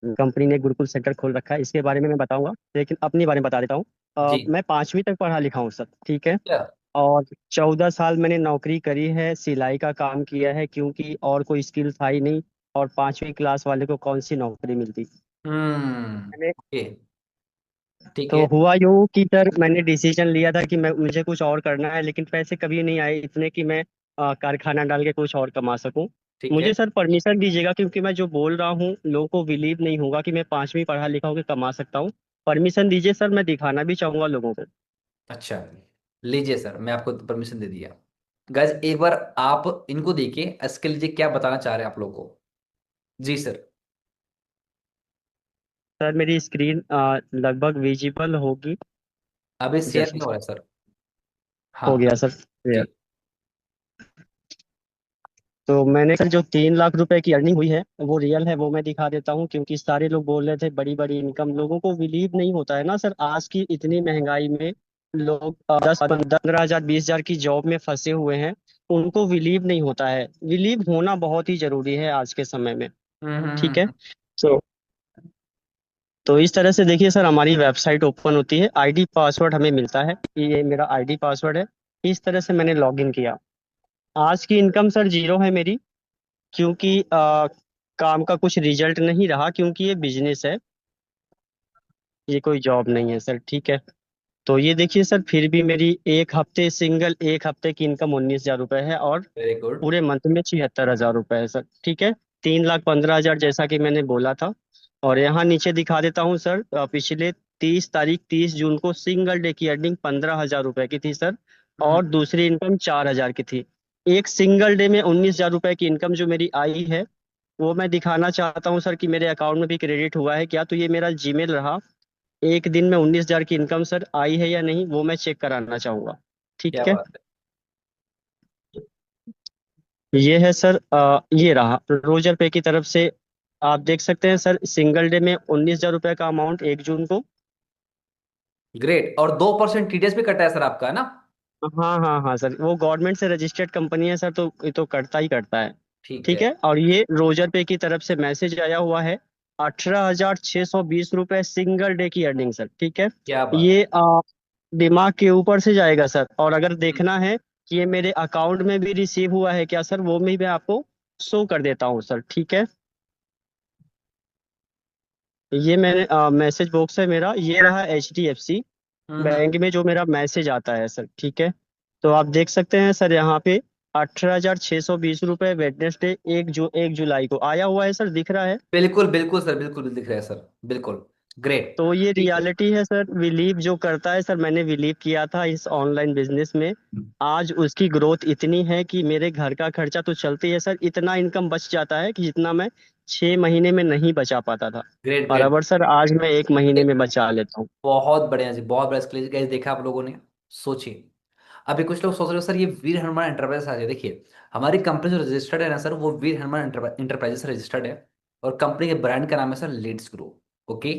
कंपनी ने गुरुकुल सेंटर खोल रखा है, इसके बारे में मैं बताऊंगा, लेकिन अपने बारे में बता देता हूँ। जी। मैं 5वीं तक पढ़ा लिखा हूँ सर, ठीक है। क्या। और 14 साल मैंने नौकरी करी है, सिलाई का काम किया है, क्योंकि और कोई स्किल था ही नहीं। और 5वीं क्लास वाले को कौन सी नौकरी मिलती। मैंने ओके। ठीक तो है हुआ यूं कि सर मैंने डिसीजन लिया था कि मुझे कुछ और करना है, लेकिन पैसे कभी नहीं आए इतने कि मैं कारखाना डाल के कुछ और कमा सकूं। ठीक है। मुझे सर परमिशन दीजिएगा, क्योंकि मैं जो बोल रहा हूँ लोगों को बिलीव नहीं होगा कि मैं 5वीं पढ़ा लिखा होकर कमा सकता हूँ। परमिशन दीजिए सर, मैं दिखाना भी चाहूंगा लोगों को। अच्छा, लीजिए सर, मैं आपको परमिशन दे दिया। गाइस एक बार आप इनको देखिए, इसके लीजिए क्या बताना चाह रहे हैं आप लोगों को। जी सर। सर मेरी स्क्रीन लगभग विजिबल होगी। अभी शेयर जैसे नहीं हो रहा है सर। हो हाँ। गया सर। जी। तो मैंने सर जो 3 लाख रुपए की अर्निंग हुई है वो रियल है, वो मैं दिखा देता हूँ, क्योंकि सारे लोग बोल रहे थे बड़ी बड़ी इनकम, लोगों को बिलीव नहीं होता है ना सर, आज की इतनी महंगाई में लोग 10-15 हजार 20 हजार की जॉब में फंसे हुए हैं। उनको बिलीव नहीं होता है, बिलीव होना बहुत ही जरूरी है आज के समय में। ठीक है। हम्म। तो तो इस तरह से देखिए सर, हमारी वेबसाइट ओपन होती है, आईडी पासवर्ड हमें मिलता है, ये मेरा आईडी पासवर्ड है। इस तरह से मैंने लॉग इन किया। आज की इनकम सर जीरो है मेरी, क्योंकि काम का कुछ रिजल्ट नहीं रहा, क्योंकि ये बिजनेस है, ये कोई जॉब नहीं है सर, ठीक है। तो ये देखिए सर, फिर भी मेरी सिंगल एक हफ्ते की इनकम 19 हजार रुपये है, और वेरी गुड। पूरे मंथ में 76 हजार रुपये है सर, ठीक है। 3,15,000 जैसा कि मैंने बोला था। और यहाँ नीचे दिखा देता हूँ सर, पिछले 30 जून को सिंगल डे की अर्निंग 15 हजार रुपये की थी सर। हम्म। और दूसरी इनकम 4 हजार की थी। एक सिंगल डे में 19 हजार रुपये की इनकम जो मेरी आई है, वो मैं दिखाना चाहता हूँ सर कि मेरे अकाउंट में भी क्रेडिट हुआ है क्या। तो ये मेरा जीमेल रहा, एक दिन में 19 हजार की इनकम सर आई है या नहीं, वो मैं चेक कराना चाहूंगा, क्या ठीक है। बात है। ये है सर, ये रहा रोजर पे की तरफ से। आप देख सकते हैं सर, सिंगल डे में 19 हजार रुपये का अमाउंट 1 जून को। ग्रेट, और 2% टीडीएस भी कटा है सर आपका, है ना। हाँ हाँ हाँ सर, वो गवर्नमेंट से रजिस्टर्ड कंपनी है सर, तो ये तो करता ही करता है। ठीक ठीक है। है, और ये रोजर पे की तरफ से मैसेज आया हुआ है, 18,620 रुपए सिंगल डे की अर्निंग सर। ठीक है, क्या बात ये दिमाग के ऊपर से जाएगा सर। और अगर है। देखना है कि ये मेरे अकाउंट में भी रिसीव हुआ है क्या सर, वो भी मैं आपको शो कर देता हूँ सर। ठीक है, ये मैंने मैसेज बॉक्स है मेरा, ये रहा HDFC बैंक में जो मेरा मैसेज आता है सर। ठीक है, तो आप देख सकते हैं सर यहाँ पे 18,620 रुपए वेडनेसडे 1 जुलाई को आया हुआ है सर, दिख रहा है। बिल्कुल बिल्कुल सर, बिल्कुल दिख रहा है सर, बिल्कुल। ग्रेट। तो ये ठीक है। रियलिटी है सर, बिलीव जो करता है सर, मैंने बिलीव किया था इस ऑनलाइन बिजनेस में। आज उसकी ग्रोथ इतनी है कि मेरे घर का खर्चा तो चलती है सर, इतना इनकम बच जाता है कि जितना मैं 6 महीने में नहीं बचा पाता था, ग्रेट ग्रेट। बराबर सर आज मैं 1 महीने में बचा लेता हूँ। बहुत बढ़िया जी, बहुत बढ़िया स्किल गाइस, देखा आप लोगों ने। सोचिए, अभी कुछ लोग सोच रहे हो सर ये वीर हनुमान एंटरप्राइजेस आ जाए। देखिए, हमारी कंपनी जो रजिस्टर्ड है ना सर, वो वीर हनुमान एंटरप्राइजेस रजिस्टर्ड है। और कंपनी के ब्रांड का नाम है सर लीड्स ग्रो। ओके।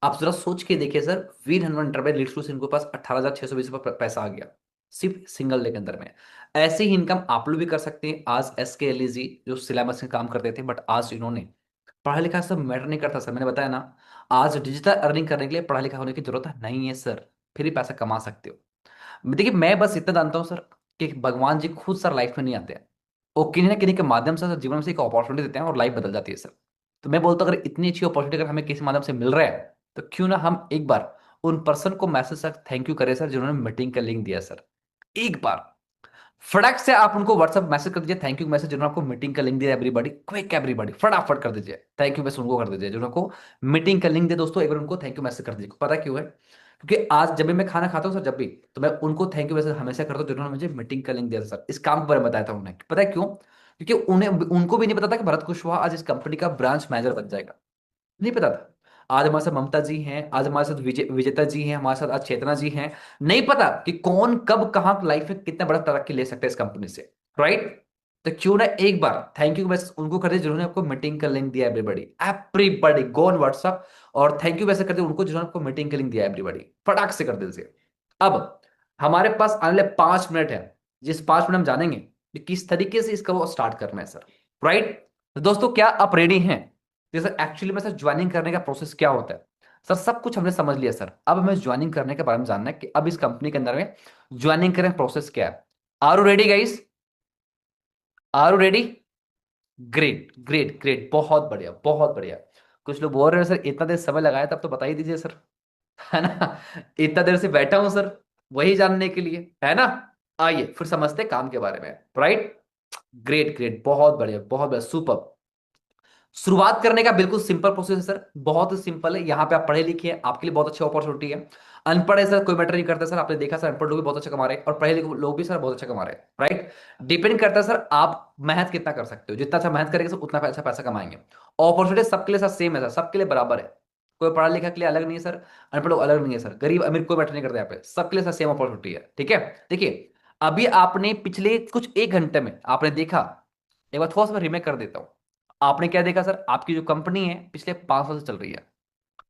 आप जरा सोच के देखिए सर, वीर हनुमान एंटरप्राइज लीड्स ग्रो से इनके पास 18,620 रुपये पैसा आ गया, सिर्फ सिंगल डे के अंदर में। ऐसे ही इनकम आप लोग भी कर सकते हैं। आज SKLEG जो सिलाई मशीन काम करते थे, बट आज इन्होंने, पढ़ा लिखा सब मैटर नहीं करता सर, मैंने बताया ना। आज डिजिटल अर्निंग करने के लिए पढ़ा लिखा होने की जरूरत नहीं है सर, फिर ही पैसा कमा सकते हो। देखिए, मैं बस इतना जानता हूँ सर कि भगवान जी खुद सर लाइफ में नहीं आते हैं, वो किन्हीं ना किन्हीं के माध्यम से सर जीवन में से एक अपॉर्चुनिटी देते हैं और लाइफ बदल जाती है सर। तो मैं बोलता हूँ, अगर इतनी अच्छी अपॉर्चुनिटी अगर हमें किसी माध्यम से मिल रहा है, तो क्यों ना हम एक बार उन पर्सन को मैसेज सर थैंक यू करें सर, जिन्होंने मीटिंग का लिंक दिया सर। एक बार फटाक से आप उनको व्हाट्सएप मैसेज कर दीजिए, थैंक यू मैसेज, जिन्होंने आपको मीटिंग का लिंक दिया। एवरीबॉडी क्विक, एवरीबॉडी फटाफट कर दीजिए थैंक यू मैसेज, उनको कर दीजिए जिन्होंने आपको मीटिंग का लिंक दे। दोस्तों एक बार उनको थैंक यू मैसेज कर दीजिए। पता क्यों है? क्योंकि आज जब भी मैं खाना खाता हूँ सर, जब भी, तो मैं उनको थैंक यू मैसेज हमेशा करता हूँ जिन्होंने मुझे मीटिंग का लिंक दिया था सर। इस काम के बारे में बताया था उन्हें। पता है क्यों? क्योंकि उन्हें, उनको भी नहीं पता था कि भरत कुशवाहा आज इस कंपनी का ब्रांच मैनेजर बन जाएगा। नहीं पता था। आज हमारे साथ ममता जी हैं, आज हमारे साथ विजेता जी हैं, हमारे साथ आज चेतना जी हैं। नहीं पता कि कौन कब कहां लाइफ में कितना बड़ा तरक्की ले सकता है इस कंपनी से। राइट? तो क्यों ना एक बार थैंक यू मैसेज उनको कर दे जिन्होंने आपको मीटिंग का लिंक दिया। Everybody, everybody go on WhatsApp और थैंक यू मैसेज कर दे उनको जिन्होंने आपको मीटिंग का लिंक दिया। एवरीबॉडी फटाक से कर दीजिए। अब हमारे पास आने वाले 5 मिनट है, जिस 5 मिनट हम जानेंगे कि किस तरीके से इसका वो स्टार्ट करना है सर। राइट? तो दोस्तों क्या आप रेडी हैं? जैसे एक्चुअली में सर ज्वाइनिंग करने का प्रोसेस क्या होता है सर, सब कुछ हमने समझ लिया सर। अब हमें ज्वाइनिंग करने के बारे में जानना है कि अब इस कंपनी के अंदर में ज्वाइनिंग करने का प्रोसेस क्या है। Are you ready guys? Are you ready? Great great great, बहुत बढ़िया बहुत बढ़िया। कुछ लोग बोल रहे हैं सर इतना देर समय लगाया, तब तो बता ही दीजिए सर। है ना? इतना देर से बैठा हूं सर वही जानने के लिए, है ना? आइए फिर समझते हैं काम के बारे में। राइट? ग्रेट ग्रेट, बहुत बढ़िया बहुत बढ़िया, सुपर। शुरुआत करने का बिल्कुल सिंपल प्रोसेस है सर, बहुत ही सिंपल है। यहाँ पे आप पढ़े लिखे हैं, आपके लिए बहुत अच्छी अपॉर्चुनिटी है। अनपढ़ है सर, कोई मैटर नहीं करता सर, आपने देखा सर अनपढ़ लोग भी बहुत अच्छा कमा रहे हैं और पढ़े लिखे लोग भी सर बहुत अच्छा कमा रहे हैं। राइट? डिपेंड करता है सर आप मेहनत कितना कर सकते हो। जितना अच्छा मेहनत करेंगे सर उतना अच्छा पैसा कमाएंगे। अपॉर्चुनिटी सबके लिए सर सेम है सर, सबके लिए बराबर है। कोई पढ़ा लिखा के लिए अलग नहीं है सर, अनपढ़ लोग अलग नहीं है सर, गरीब अमीर कोई मैटर नहीं करता यहाँ पे, सबके लिए सर सेम अपॉर्चुनिटी है। ठीक है? देखिए, अभी आपने पिछले कुछ 1 घंटे में आपने देखा, एक बार थोड़ा सा रिमेक कर देता हूं। आपने क्या देखा सर? आपकी जो कंपनी है पिछले 5 साल से चल रही है,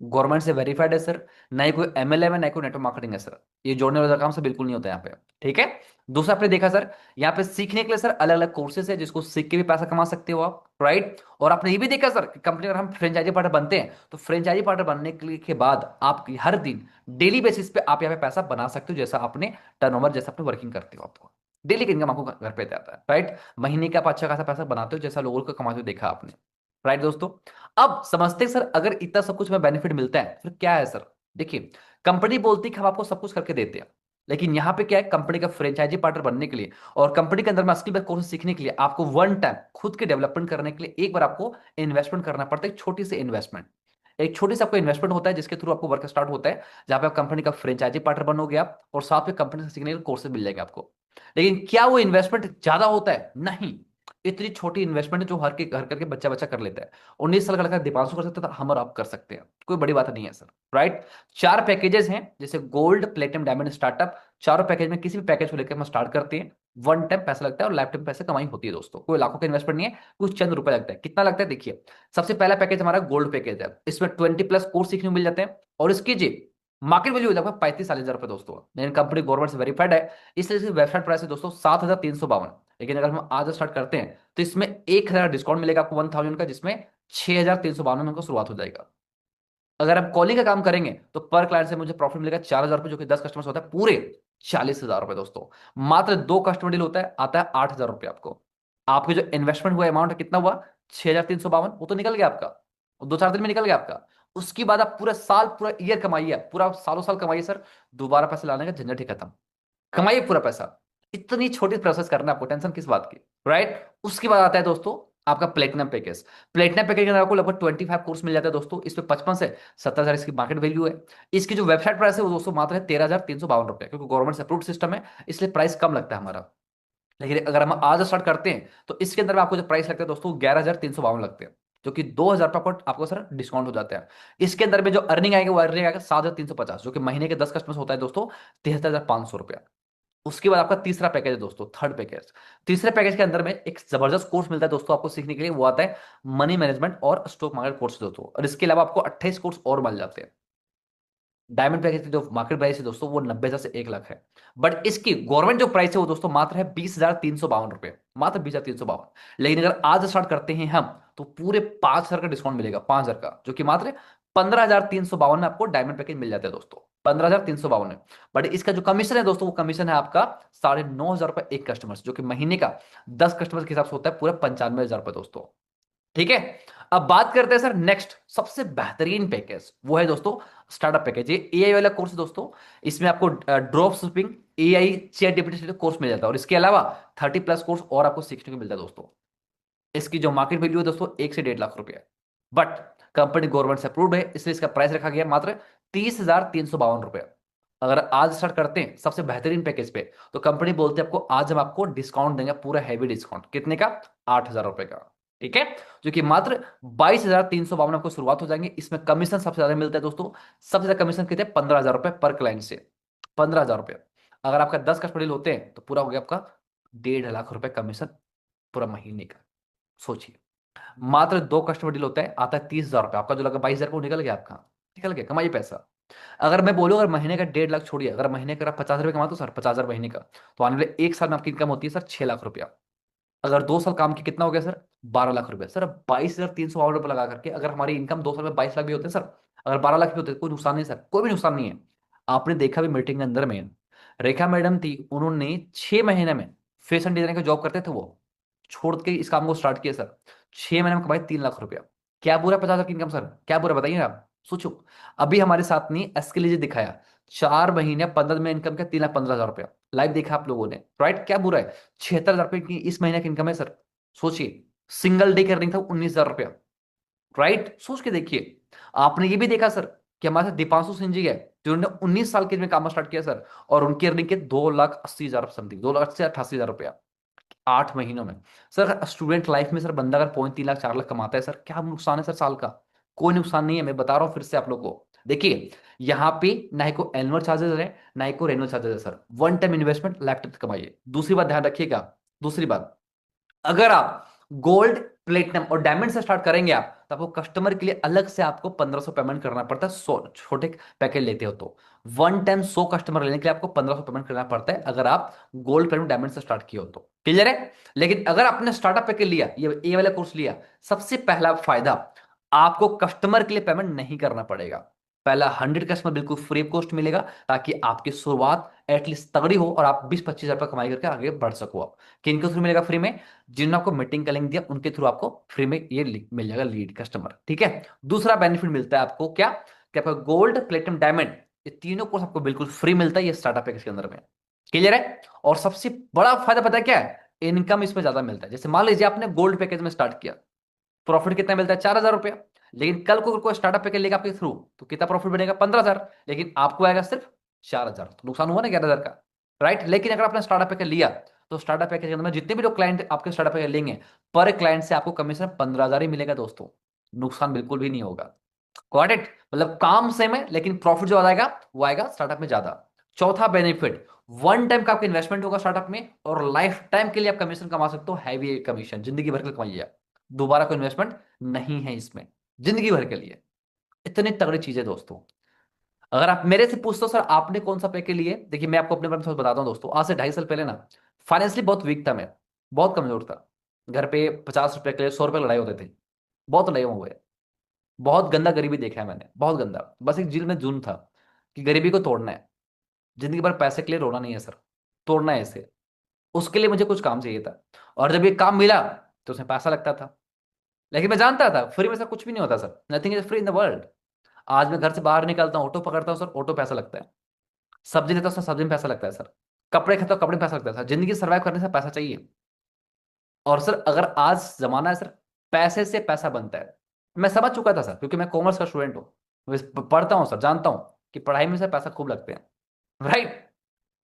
गवर्नमेंट से वेरीफाइड है सर, ना ही कोई MLM है ना ही कोई नेटवर्क मार्केटिंग है सर। ये जोड़ने वाला काम सर बिल्कुल नहीं होता यहाँ पे। ठीक है? दूसरा आपने देखा सर, यहाँ पे सीखने के लिए सर अलग अलग कोर्सेज है, जिसको सीख के भी पैसा कमा सकते हो आप। राइट? और आपने ये भी देखा सर कि कंपनी, अगर हम फ्रेंचाइजी पार्टनर बनते हैं, तो फ्रेंचाइजी पार्टनर बनने के बाद आप हर दिन डेली बेसिस पे आप यहाँ पे पैसा बना सकते हो, जैसा आपने टर्नओवर, जैसा आपने वर्किंग करते हो, आपको डेली की इनकम आपको घर पे आता है। राइट? महीने का आप अच्छा खासा पैसा बनाते हो, जैसा लोगों को कमाते हो देखा आपने। राइट दोस्तों? अब समझते हैं सर, अगर इतना सब कुछ में बेनिफिट मिलता है फिर क्या है सर। देखिए, कंपनी बोलती है कि हम आपको सब कुछ करके देते हैं, लेकिन यहां पे क्या है, कंपनी का फ्रेंचाइजी पार्टनर बनने के लिए और कंपनी के अंदर में स्किल बेस्ड कोर्स सीखने के लिए आपको वन टाइम खुद के डेवलपमेंट करने के लिए एक बार आपको इन्वेस्टमेंट करना पड़ता है। एक छोटी सी इन्वेस्टमेंट, एक छोटी सी आपको इन्वेस्टमेंट होता है, जिसके थ्रू आपको वर्क स्टार्ट होता है, जहां पे आप कंपनी का फ्रेंचाइजी पार्टनर बनोगे आप, और साथ में कंपनी से सीखने के कोर्सेज मिल जाएंगे आपको। लेकिन क्या वो इन्वेस्टमेंट ज्यादा होता है? नहीं। इतनी छोटी इन्वेस्टमेंट है जो हर के घर करके बच्चा बच्चा कर लेता है। 19 साल का लड़का दीपांशु कर सकता है, तो हम और आप कर सकते हैं, कोई बड़ी बात नहीं है सर। राइट? 4 पैकेजेस हैं, जैसे गोल्ड प्लेटिनम डायमंड स्टार्टअप। चारों पैकेज में किसी भी पैकेज को लेकर हम स्टार्ट करते हैं। वन टाइम पैसा लगता है और लाइफ टाइम पैसे कमाई होती है दोस्तों। कोई लाखों का इन्वेस्टमेंट नहीं है, कुछ चंद रुपए लगता है। कितना लगता है देखिए, सबसे पहला पैकेज हमारा गोल्ड पैकेज है, इसमें 20+ कोर्स सीखने को मिल जाते हैं। और इसकी जी मार्केट वैल्यू लगभग 35-40 हजार रुपए दोस्तों, लेकिन कंपनी गवर्नमेंट से वेरीफाइड है, इसलिए इसकी वेबसाइट प्राइस है दोस्तों 7,352। लेकिन अगर हम आज स्टार्ट करते हैं तो इसमें 1,000 डिस्काउंट मिलेगा आपको 1,000 का, जिसमें 6,392 में हमको शुरुआत हो जाएगा। अगर आप कॉलिंग का काम करेंगे तो पर क्लाइंट से मुझे प्रॉफिट मिलेगा 4,000 रुपये, जो कि 10 कस्टमर होता है पूरे 40,000 रुपये दोस्तों। मात्र 2 कस्टमर डील होता है, आता है 8,000 रुपये आपको। आपके जो इन्वेस्टमेंट हुआ अमाउंट कितना हुआ, 6,352, वो तो निकल गया आपका, वो 2-4 दिन में निकल गया आपका। उसके बाद आप पूरा साल, पूरा ईयर कमाइए, पूरा सालों साल कमाइए सर, दोबारा पैसे लाने का झंझट ही खत्म, कमाइए पूरा पैसा। इतनी छोटी प्रोसेस करना है आपको, टेंशन किस बात की, राइट। उसके बाद आता है दोस्तों आपका प्लेटिनम पैकेज। प्लेटिनम पैकेज के अंदर आपको लगभग 25 कोर्स मिल जाता है दोस्तों। इसमें 55 से 70,000 इसकी मार्केट वैल्यू है। इसकी जो वेबसाइट प्राइस है वो दोस्तों मात्र है 13,352 रुपये, क्योंकि गवर्नमेंट से अप्रूव्ड सिस्टम है, इसलिए प्राइस कम लगता है हमारा। लेकिन अगर हम आज स्टार्ट करते हैं तो इसके अंदर में आपको जो प्राइस लगता है दोस्तों 11,352 लगते हैं, जो कि 2,000 रुपये आपको सर डिस्काउंट हो जाता है। इसके अंदर में जो अर्निंग आएगा वो अर्निंग आएगा 7,350, जो कि महीने के 10 कस्टमर्स होता है दोस्तों 73,500 रुपया। उसके बाद आपका तीसरा पैकेज है दोस्तों, थर्ड पैकेज। तीसरे पैकेज के अंदर में एक जबरदस्त कोर्स मिलता है दोस्तों आपको सीखने के लिए, वो आता है मनी मैनेजमेंट और स्टॉक मार्केट कोर्स दोस्तों। और इसके अलावा आपको 28 कोर्स और मिल जाते हैं। डायमंड पैकेज की जो मार्केट प्राइस है दोस्तों वो 90,000 से 1 लाख है, बट इसकी गवर्नमेंट जो प्राइस है वो दोस्तों मात्र है 20,352 रुपये, मात्र 20,352। लेकिन अगर आज स्टार्ट करते हैं हम तो पूरे 5,000 का डिस्काउंट मिलेगा, 5,000 का, जो कि मात्र 15,352 में आपको डायमंड पैकेज मिल जाता है दोस्तों, 15,352 में। बट इसका जो कमीशन है दोस्तों वो कमीशन है आपका 9,500 रुपये एक कस्टमर से, जो कि महीने का 10 कस्टमर के हिसाब से होता है पूरा 95,000 रुपये दोस्तों। ठीक है। अब बात करते हैं सर नेक्स्ट सबसे बेहतरीन पैकेज, वो है दोस्तों स्टार्टअप पैकेज। ये एआई वाला कोर्स है दोस्तों। इसमें आपको drop shipping, AI, chat GPT course मिल जाता है, और इसके अलावा 30+ कोर्स और आपको सीखने को मिलता है दोस्तों। इसकी जो मार्केट वैल्यू है दोस्तों 1 से 1.5 लाख रुपए, बट कंपनी गवर्नमेंट से अप्रूव्ड है, इसलिए इसका प्राइस रखा गया मात्र 30,352 रुपए। अगर आज स्टार्ट करते हैं सबसे बेहतरीन पैकेज पे तो कंपनी बोलते हैं आपको आज हम आपको डिस्काउंट देंगे, पूरा हैवी डिस्काउंट, कितने का, 8,000 रुपए का। ठीक है, जो कि मात्र 22,352 आपको शुरुआत हो जाएंगे। इसमें कमीशन सबसे ज्यादा मिलता है दोस्तों, सबसे ज्यादा कमीशन कितने, 15,000 रुपए पर क्लाइंट से, 15,000 रुपए। अगर आपका 10 कस्टमर डील होते हैं तो पूरा हो गया आपका 1.5 लाख रुपए कमीशन पूरा महीने का। सोचिए, मात्र 2 कस्टमर डील होता है, आता है 30,000 रुपये, आपका जो लगा 22,000 वो निकल गया, आपका निकल गया, कमाइए पैसा। अगर मैं बोलूँ अगर महीने का 1.5 लाख छोड़िए, अगर महीने का आप 50,000 रुपये कमाते हो सर, 50,000 महीने का, तो आने वाले 1 साल में आपकी इनकम होती है सर 6 लाख रुपया। अगर 2 साल काम की कितना हो गया सर, 12 लाख रुपए। सर 22,352 रुपये लगा करके अगर हमारी इनकम 2 साल में 22 लाख भी होते हैं सर, अगर 12 लाख भी होते हैं, कोई नुकसान नहीं सर, कोई भी नुकसान नहीं है। आपने देखा भी मीटिंग के अंदर में, रेखा मैडम थी, उन्होंने 6 महीने में फैशन डिजाइनिंग का जॉब करते थे, वो छोड़ के इस काम को स्टार्ट किया सर, 6 महीने में कमाई 3 लाख रुपया। क्या बुरा 50,000 की इनकम सर, क्या बुरा बताइए आप, सोचो। अभी हमारे साथ नहीं एसके लीजिए दिखाया, 4 महीने 15 में इनकम का 3,15,000 रुपया लाइव देखा आप लोगों ने, राइट। क्या बुरा है, 76,000 रुपये की इस महीने की इनकम है सर, सोचिए। सिंगल डे की अर्निंग था 19,000 रुपया, राइट, सोच के देखिए। आपने ये भी देखा सर कि हमारे साथ दीपांशु सिंह जी है, जिन्होंने 19 साल की एज में काम स्टार्ट किया सर, और उनकी अर्निंग के 2,80,000 समथिंग, 2,88,000 रुपया 8 महीनों में। सर स्टूडेंट लाइफ में सर बंदा अगर 3.5 लाख 4 लाख कमाता है सर, क्या नुकसान है सर साल का, कोई नुकसान नहीं है। मैं बता रहा हूं फिर से आप लोग को, देखिए यहाँ पे ना ही कोई एनुअल चार्जेस है ना ही कोई रेनुअल चार्जेस है sir, one time investment life time कमाइए। दूसरी बात ध्यान रखिएगा, दूसरी बात, अगर आप गोल्ड, प्लेटिनम और डायमंड से स्टार्ट करेंगे आप, तो आपको कस्टमर के लिए अलग से आपको 1,500 पेमेंट करना पड़ता है, 100 छोटे पैकेज लेते हो तो। वन टाइम 100 कस्टमर लेने के लिए आपको 1,500 पेमेंट करना पड़ता है, अगर आप गोल्ड, प्लेटिनम, डायमंड से स्टार्ट किए हो तो। क्लियर है। लेकिन अगर आपने स्टार्टअप पैकेज लिया, ये वाला कोर्स लिया, सबसे पहला फायदा, आपको कस्टमर के लिए पेमेंट नहीं करना पड़ेगा। पहला 100 कस्टमर बिल्कुल फ्री ऑफ कॉस्ट मिलेगा, ताकि आपकी शुरुआत एटलीस्ट तगड़ी हो और आप 20-25 हजार रुपये कमाई करके आगे बढ़ सको। आप किन के थ्रू मिलेगा फ्री में, जिन्होंने आपको मीटिंग का लिंक दिया उनके थ्रू आपको फ्री में ये मिल जाएगा लीड कस्टमर। ठीक है। दूसरा बेनिफिट मिलता है आपको क्या, कि आपका गोल्ड, प्लेटिनम, डायमंड, ये तीनों कोर्स आपको बिल्कुल फ्री मिलता है ये स्टार्टअप पैकेज के अंदर में। क्लियर है। और सबसे बड़ा फायदा पता है क्या है, इनकम इसमें ज्यादा मिलता है। जैसे मान लीजिए आपने गोल्ड पैकेज में स्टार्ट किया, प्रॉफिट कितना मिलता है, 4,000 रुपया। लेकिन कल को अगर कोई स्टार्टअप पैकेज लेगा आपके थ्रू तो कितना प्रॉफिट बनेगा, 15,000, लेकिन आपको आएगा सिर्फ 4,000, तो नुकसान हुआ ना 11,000 का, राइट। लेकिन अगर आपने स्टार्टअप पैकेज लिया तो स्टार्टअप पैकेज के अंदर में जितने भी लोग क्लाइंट आपके स्टार्टअप पैकेज लेंगे, पर क्लाइंट से आपको कमीशन 15,000 ही मिलेगा दोस्तों, नुकसान बिल्कुल भी नहीं होगा। गॉट इट, मतलब काम सेम है लेकिन प्रॉफिट जो आएगा वो आएगा स्टार्टअप में ज्यादा। चौथा बेनिफिट, वन टाइम का आपका इन्वेस्टमेंट होगा स्टार्टअप में, और लाइफ टाइम के लिए आप कमीशन कमा सकते हो, हैवी कमीशन, जिंदगी भर के लिए कमाइए, दोबारा कोई इन्वेस्टमेंट नहीं है इसमें, जिंदगी भर के लिए। इतनी तगड़ी चीज है दोस्तों। अगर आप मेरे से पूछते हो सर आपने कौन सा पैकेज लिए, देखिए मैं आपको अपने बारे में थोड़ा बताता हूँ दोस्तों। आज से 2.5 साल पहले ना फाइनेंशियली बहुत वीक था मैं, बहुत कमजोर था। घर पे 50 रुपए के लिए 100 रुपए लड़ाई होते थे। बहुत लड़ाई हुए, बहुत गंदा गरीबी देखा है मैंने, बहुत गंदा। बस एक दिल में जुनून था कि गरीबी को तोड़ना है। जिंदगी भर पैसे के लिए रोना नहीं है सर, तोड़ना है इसे। उसके लिए मुझे कुछ काम चाहिए था, और जब ये काम मिला तो उसमें पैसा लगता था। लेकिन मैं जानता था फ्री में सर कुछ भी नहीं होता sir, nothing is free in the world. आज मैं घर से बाहर निकलता हूँ, ऑटो पकड़ता हूँ सर, ऑटो पैसा लगता है। सब्जी लेता हूँ सर, सब्जी में पैसा लगता है सर। कपड़े खाता हूँ, कपड़े में पैसा लगता है सर। जिंदगी सर्वाइव करने से पैसा चाहिए। और सर अगर आज जमाना है सर, पैसे से पैसा बनता है। मैं समझ चुका था सर, क्योंकि मैं कॉमर्स का स्टूडेंट हूँ। मैं पढ़ता हूँ सर, जानता हूँ कि पढ़ाई में सर पैसा खूब लगते हैं। Right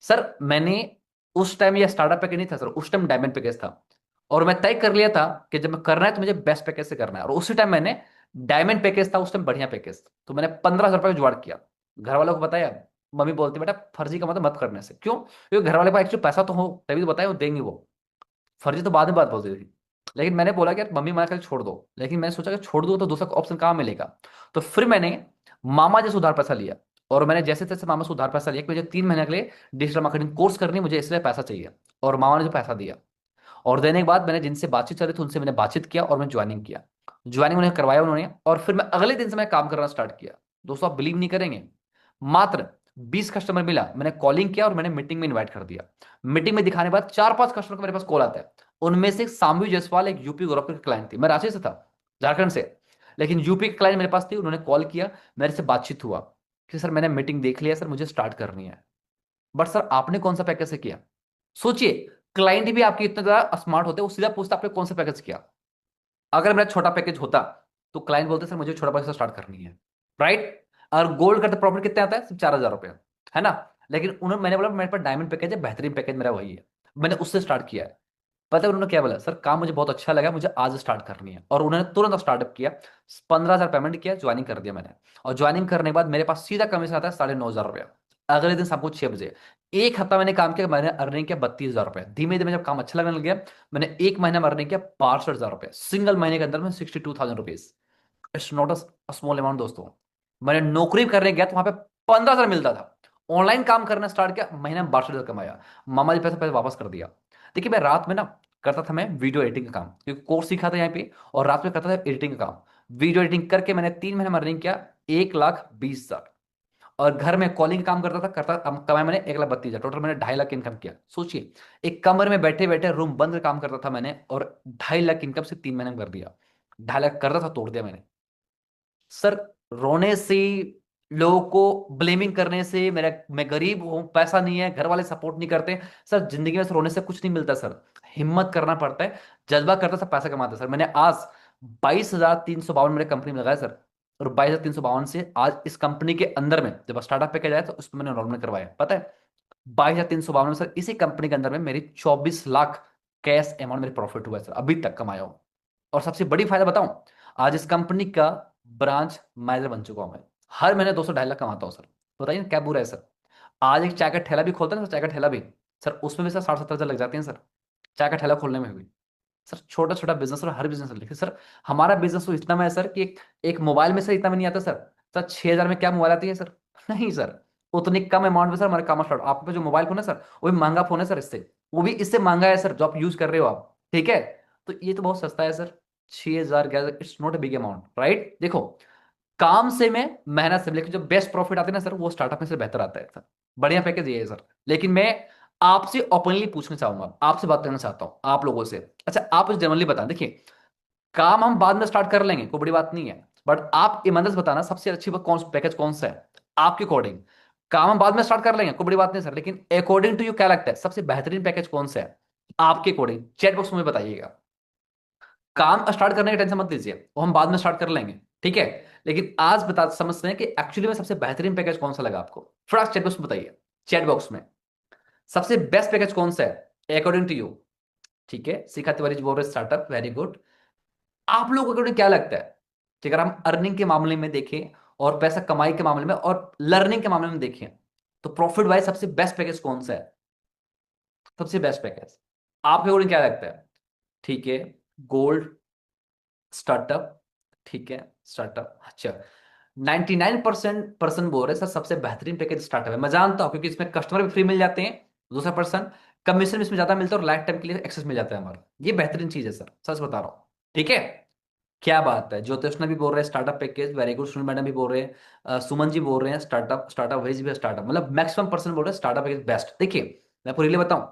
sir. मैंने उस टाइम ये स्टार्टअप पैकेज नहीं था सर, उस टाइम डायमंड पैकेज था। और मैं तय कर लिया था कि जब मैं करना है तो मुझे बेस्ट पैकेज से करना है, और उसी टाइम मैंने डायमंड पैकेज था उस टाइम, बढ़िया पैकेज, तो मैंने 15,000 रुपये का जुगाड़ किया। घर वालों को बताया। मम्मी बोलती बेटा फर्जी का मतलब मत करने से, क्यों? क्योंकि घर वाले को एक्चुअली पैसा तो हो तभी तो बताया, वो देंगे वो। फर्जी तो बाद में बात बोलती थी। लेकिन मैंने बोला कि यार मम्मी मना कर छोड़ दो, लेकिन मैंने सोचा कि छोड़ दो तो दूसरा ऑप्शन कहाँ मिलेगा। तो फिर मैंने मामा जैसे उधार पैसा लिया। और मैंने जैसे तैसे मामा से उधार पैसा लिया कि मुझे 3 महीने के लिए डिजिटल मार्केटिंग कोर्स करनी है, मुझे इसलिए पैसा चाहिए। और मामा ने जो पैसा दिया, और देने के बाद मैंने जिनसे बातचीत चली थी उनसे मैंने बातचीत किया, और मैं ज्वाइनिंग किया। ज्वाइनिंग उन्हें करवाया उन्होंने, और फिर मैं अगले दिन से मैं काम करना स्टार्ट किया। दोस्तों आप बिलीव नहीं करेंगे, मात्र 20 कस्टमर मिला, मैंने कॉलिंग किया और मैंने मीटिंग में इनवाइट कर दिया। मीटिंग में दिखाने के बाद 4-5 कस्टमर का मेरे पास कॉल आता है। उनमें से एक साम्यू जायसवाल, एक यूपी गोरखपुर की क्लाइंट थी। मैं रांची से था, झारखंड से, लेकिन यूपी की क्लाइंट मेरे पास थी। उन्होंने कॉल किया, मेरे से बातचीत हुआ कि सर मैंने मीटिंग देख लिया सर, मुझे स्टार्ट करनी है। बट सर आपने कौन सा पैकेज से किया? सोचिए, क्लाइंट भी आपके इतने ज्यादा स्मार्ट होते हैं, वो सीधा पूछता आपने कौन सा पैकेज किया। अगर मेरा छोटा पैकेज होता तो क्लाइंट बोलते सर मुझे छोटा पैकेज से स्टार्ट करनी है। राइट। और गोल्ड का तो प्रॉफिट कितने आता है? सिर्फ 4,000 रुपये, है ना। लेकिन उन्होंने, मैंने बोला मेरे पास डायमंड पैकेज है, बेहतरीन पैकेज मेरा वही है। मैंने उससे स्टार्ट किया है। पता है उन्होंने क्या बोला? सर काम मुझे बहुत अच्छा लगा, मुझे आज स्टार्ट करनी है। और उन्होंने तुरंत स्टार्टअप किया। 15,000 पेमेंट किया, ज्वाइनिंग कर दिया मैंने। और ज्वाइनिंग करने के बाद मेरे पास सीधा कमीशन आता है 9,500 रुपया। अगले दिन शाम को 6 बजे। एक हफ्ता मैंने काम किया, मैंने अर्निंग किया 32,000 रुपये। धीमे धीमे जब काम अच्छा लगने लग गया, मैंने एक महीने में अर्निंग किया 62,000 रुपये। सिंगल महीने के अंदर में 62,000 rupees. It's not a small amount दोस्तों। मैंने नौकरी करने गया तो वहां पे 15,000 मिलता था। ऑनलाइन काम करना स्टार्ट किया, महीने में 62,000 कमाया। मामा जी पैसा पैसा वापस कर दिया। देखिए मैं रात में ना करता था मैं वीडियो एडिटिंग का काम, क्योंकि कोर्स सीखा था यहाँ पे, और रात में करता था एडिटिंग का काम। वीडियो एडिटिंग करके मैंने 3 महीने में अर्निंग किया 1,20,000। और घर में कॉलिंग काम करता था, कमाया मैंने 1,32,000। टोटल मैंने 2.5 लाख इनकम किया। सोचिए, एक कमरे में बैठे बैठे रूम बंद करके काम करता था मैंने, और 2.5 लाख इनकम से 3 महीने में कर दिया। 2.5 लाख करता था, तोड़ दिया मैंने। सर रोने से, लोगों को ब्लेमिंग करने से, मेरा मैं गरीब हूं, पैसा नहीं है, घर वाले सपोर्ट नहीं करते, सर जिंदगी में सर रोने से कुछ नहीं मिलता सर। हिम्मत करना पड़ता है, जज्बा करता सर पैसा कमाता है। सर मैंने आज 22,352 मेरे कंपनी में लगाया सर। और 22,352 से आज इस कंपनी के अंदर में जब स्टार्टअप पैकेज आया तो उसमें मैंने एनरोलमेंट करवाया, पता है। 22,352 में सर इसी कंपनी के अंदर में मेरी 24 लाख कैश अमाउंट मेरे प्रॉफिट हुआ है सर, अभी तक कमाया हूं। और सबसे बड़ी फायदा बताऊं, आज इस कंपनी का ब्रांच मैनेजर बन चुका हूं मैं। हर महीने 200-2.5 लाख कमाता हूं सर। बताइए ना क्या बुरा है सर। आज एक चाय का ठेला भी खोलता है ना सर, चाय का ठेला भी, सर उसमें भी सर 60-70 हजार लग जाते हैं सर। चाय का ठेला खोलने में भी। सर छोटा छोटा बिजनेस, और हर बिजनेस लेकिन सर हमारा बिजनेस तो इतना में है सर कि एक मोबाइल में सर इतना में नहीं आता सर। सर 6,000 में क्या मोबाइल आती है सर? नहीं सर। उतनी कम अमाउंट में सर हमारे काम स्टार्ट। आपके पास जो मोबाइल फोन है सर, वो भी महंगा फोन है सर, इससे वो भी इससे महंगा है सर जो आप यूज कर रहे हो आप, ठीक है। तो ये तो बहुत सस्ता है sir. 6,000, 11,000, it's not a big amount, right. देखो, काम से मैं, मेहनत से, लेकिन जो बेस्ट प्रॉफिट आते हैं ना सर, वो स्टार्टअप में से बेहतर आता है सर। बढ़िया पैकेज ये है सर। लेकिन मैं आपसे ओपनली पूछना चाहूंगा, आपसे बात करना चाहता हूं आप लोगों से। अच्छा आप मुझे जनरली बताएं, देखिए काम हम बाद में स्टार्ट कर लेंगे, कोई बड़ी बात नहीं है। बट आप ईमानदारी से बताना सबसे अच्छी कौन पैकेज कौन सा है आपके अकॉर्डिंग। काम हम बाद में स्टार्ट कर लेंगे, कोई बड़ी बात नहीं सर, लेकिन अकॉर्डिंग टू यू क्या लगता है सबसे बेहतरीन पैकेज कौन सा है आपके अकॉर्डिंग? चैट बॉक्स में बताइएगा। काम स्टार्ट करने की टेंशन मत लीजिए, वो हम बाद में स्टार्ट कर लेंगे, ठीक है। लेकिन आज बता समझते हैं कि एक्चुअली में सबसे बेहतरीन पैकेज कौन सा लगा आपको। थोड़ा चैट बॉक्स में बताइए, चैट बॉक्स में सबसे बेस्ट पैकेज कौन सा है अकॉर्डिंग टू यू। ठीक है, शिखा तिवारी जी बोल रहे स्टार्टअप, वेरी गुड। आप लोगों को क्या लगता है कि अगर हम अर्निंग के मामले में देखें, और पैसा कमाई के मामले में, और लर्निंग के मामले में देखें, तो प्रॉफिट वाइज सबसे बेस्ट पैकेज कौन सा है? सबसे बेस्ट पैकेज आपके अकॉर्डिंग क्या लगता है? ठीक है, गोल्ड, स्टार्टअप, ठीक है स्टार्टअप। अच्छा, 99% पर्सन बोल रहे हैं सर सबसे बेहतरीन पैकेज स्टार्टअप है। मैं जानता हूं क्योंकि इसमें कस्टमर भी फ्री मिल जाते हैं, दूसरा पर्सन कमीशन इसमें ज्यादा मिलता है और लाइफ टाइम के लिए एक्सेस मिल जाता है हमारा। ये बेहतरीन चीज है सर, सच बता रहा हूँ। ठीक है, क्या बात है, ज्योतिषना भी बोल रहे हैं startup package, very good. Sunil madam भी बोल रहे हैं, सुमन जी बोल रहे हैं स्टार्टअप, स्टार्टअप वेज भी स्टार्टअप, मतलब मैक्सिमम पर्सन बोल रहे हैं स्टार्टअप पैकेज बेस्ट। देखिए मैं आपको रियली बताऊं,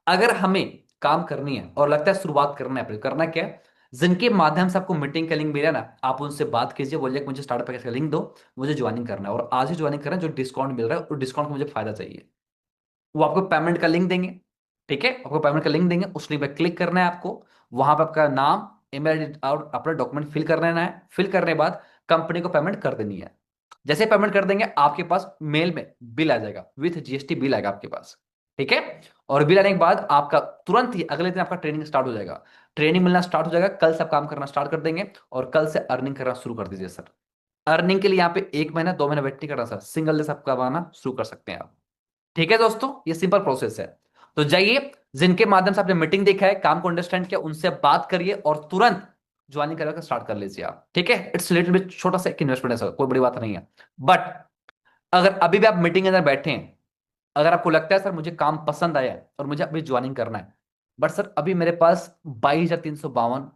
अगर हमें काम करनी है और लगता है शुरुआत करना है, फिर करना क्या है, जिनके माध्यम से आपको मीटिंग का लिंक मिला ना, आप उनसे बात कीजिए, बोलिए कि मुझे स्टार्टअप पैकेज का लिंक दो, मुझे ज्वाइनिंग करना है और आज ही ज्वाइनिंग करना है, जो डिस्काउंट मिल रहा है और डिस्काउंट का मुझे फायदा चाहिए। वो आपको पेमेंट का लिंक देंगे। ठीक है, आपको पेमेंट का लिंक देंगे, उस लिंक पर क्लिक करना है आपको। वहां पर आपका नाम, ईमेल और अपना डॉक्यूमेंट फिल कर लेना है। फिल करने के बाद कंपनी को पेमेंट कर देनी है। जैसे पेमेंट कर देंगे आपके पास मेल में बिल आ जाएगा, विथ जीएसटी बिल आएगा आपके पास। ठीक है, और बिल आने के बाद आपका तुरंत ही अगले दिन आपका ट्रेनिंग स्टार्ट हो जाएगा। ट्रेनिंग मिलना स्टार्ट हो जाएगा, कल से आप काम करना स्टार्ट कर देंगे और कल से अर्निंग करना शुरू कर दीजिए सर। अर्निंग के लिए यहाँ पे 1 महीना 2 महीना वेट नहीं करना सर, सिंगल डे से आप करवाना शुरू कर सकते हैं आप। ठीक है दोस्तों, ये सिंपल प्रोसेस है। तो जाइए, जिनके माध्यम से आपने मीटिंग देखा है, काम को अंडरस्टैंड किया, उनसे बात करिए और तुरंत ज्वाइनिंग करके स्टार्ट कर लीजिए आप। ठीक है, इट्स लिटिल बिट छोटा सा एक इन्वेस्टमेंट है सर, कोई बड़ी बात नहीं है। बट अगर अभी भी आप मीटिंग के अंदर बैठे हैं, अगर आपको लगता है सर मुझे काम पसंद आया है और मुझे अभी ज्वाइनिंग करना है, बट सर अभी मेरे पास 22,352,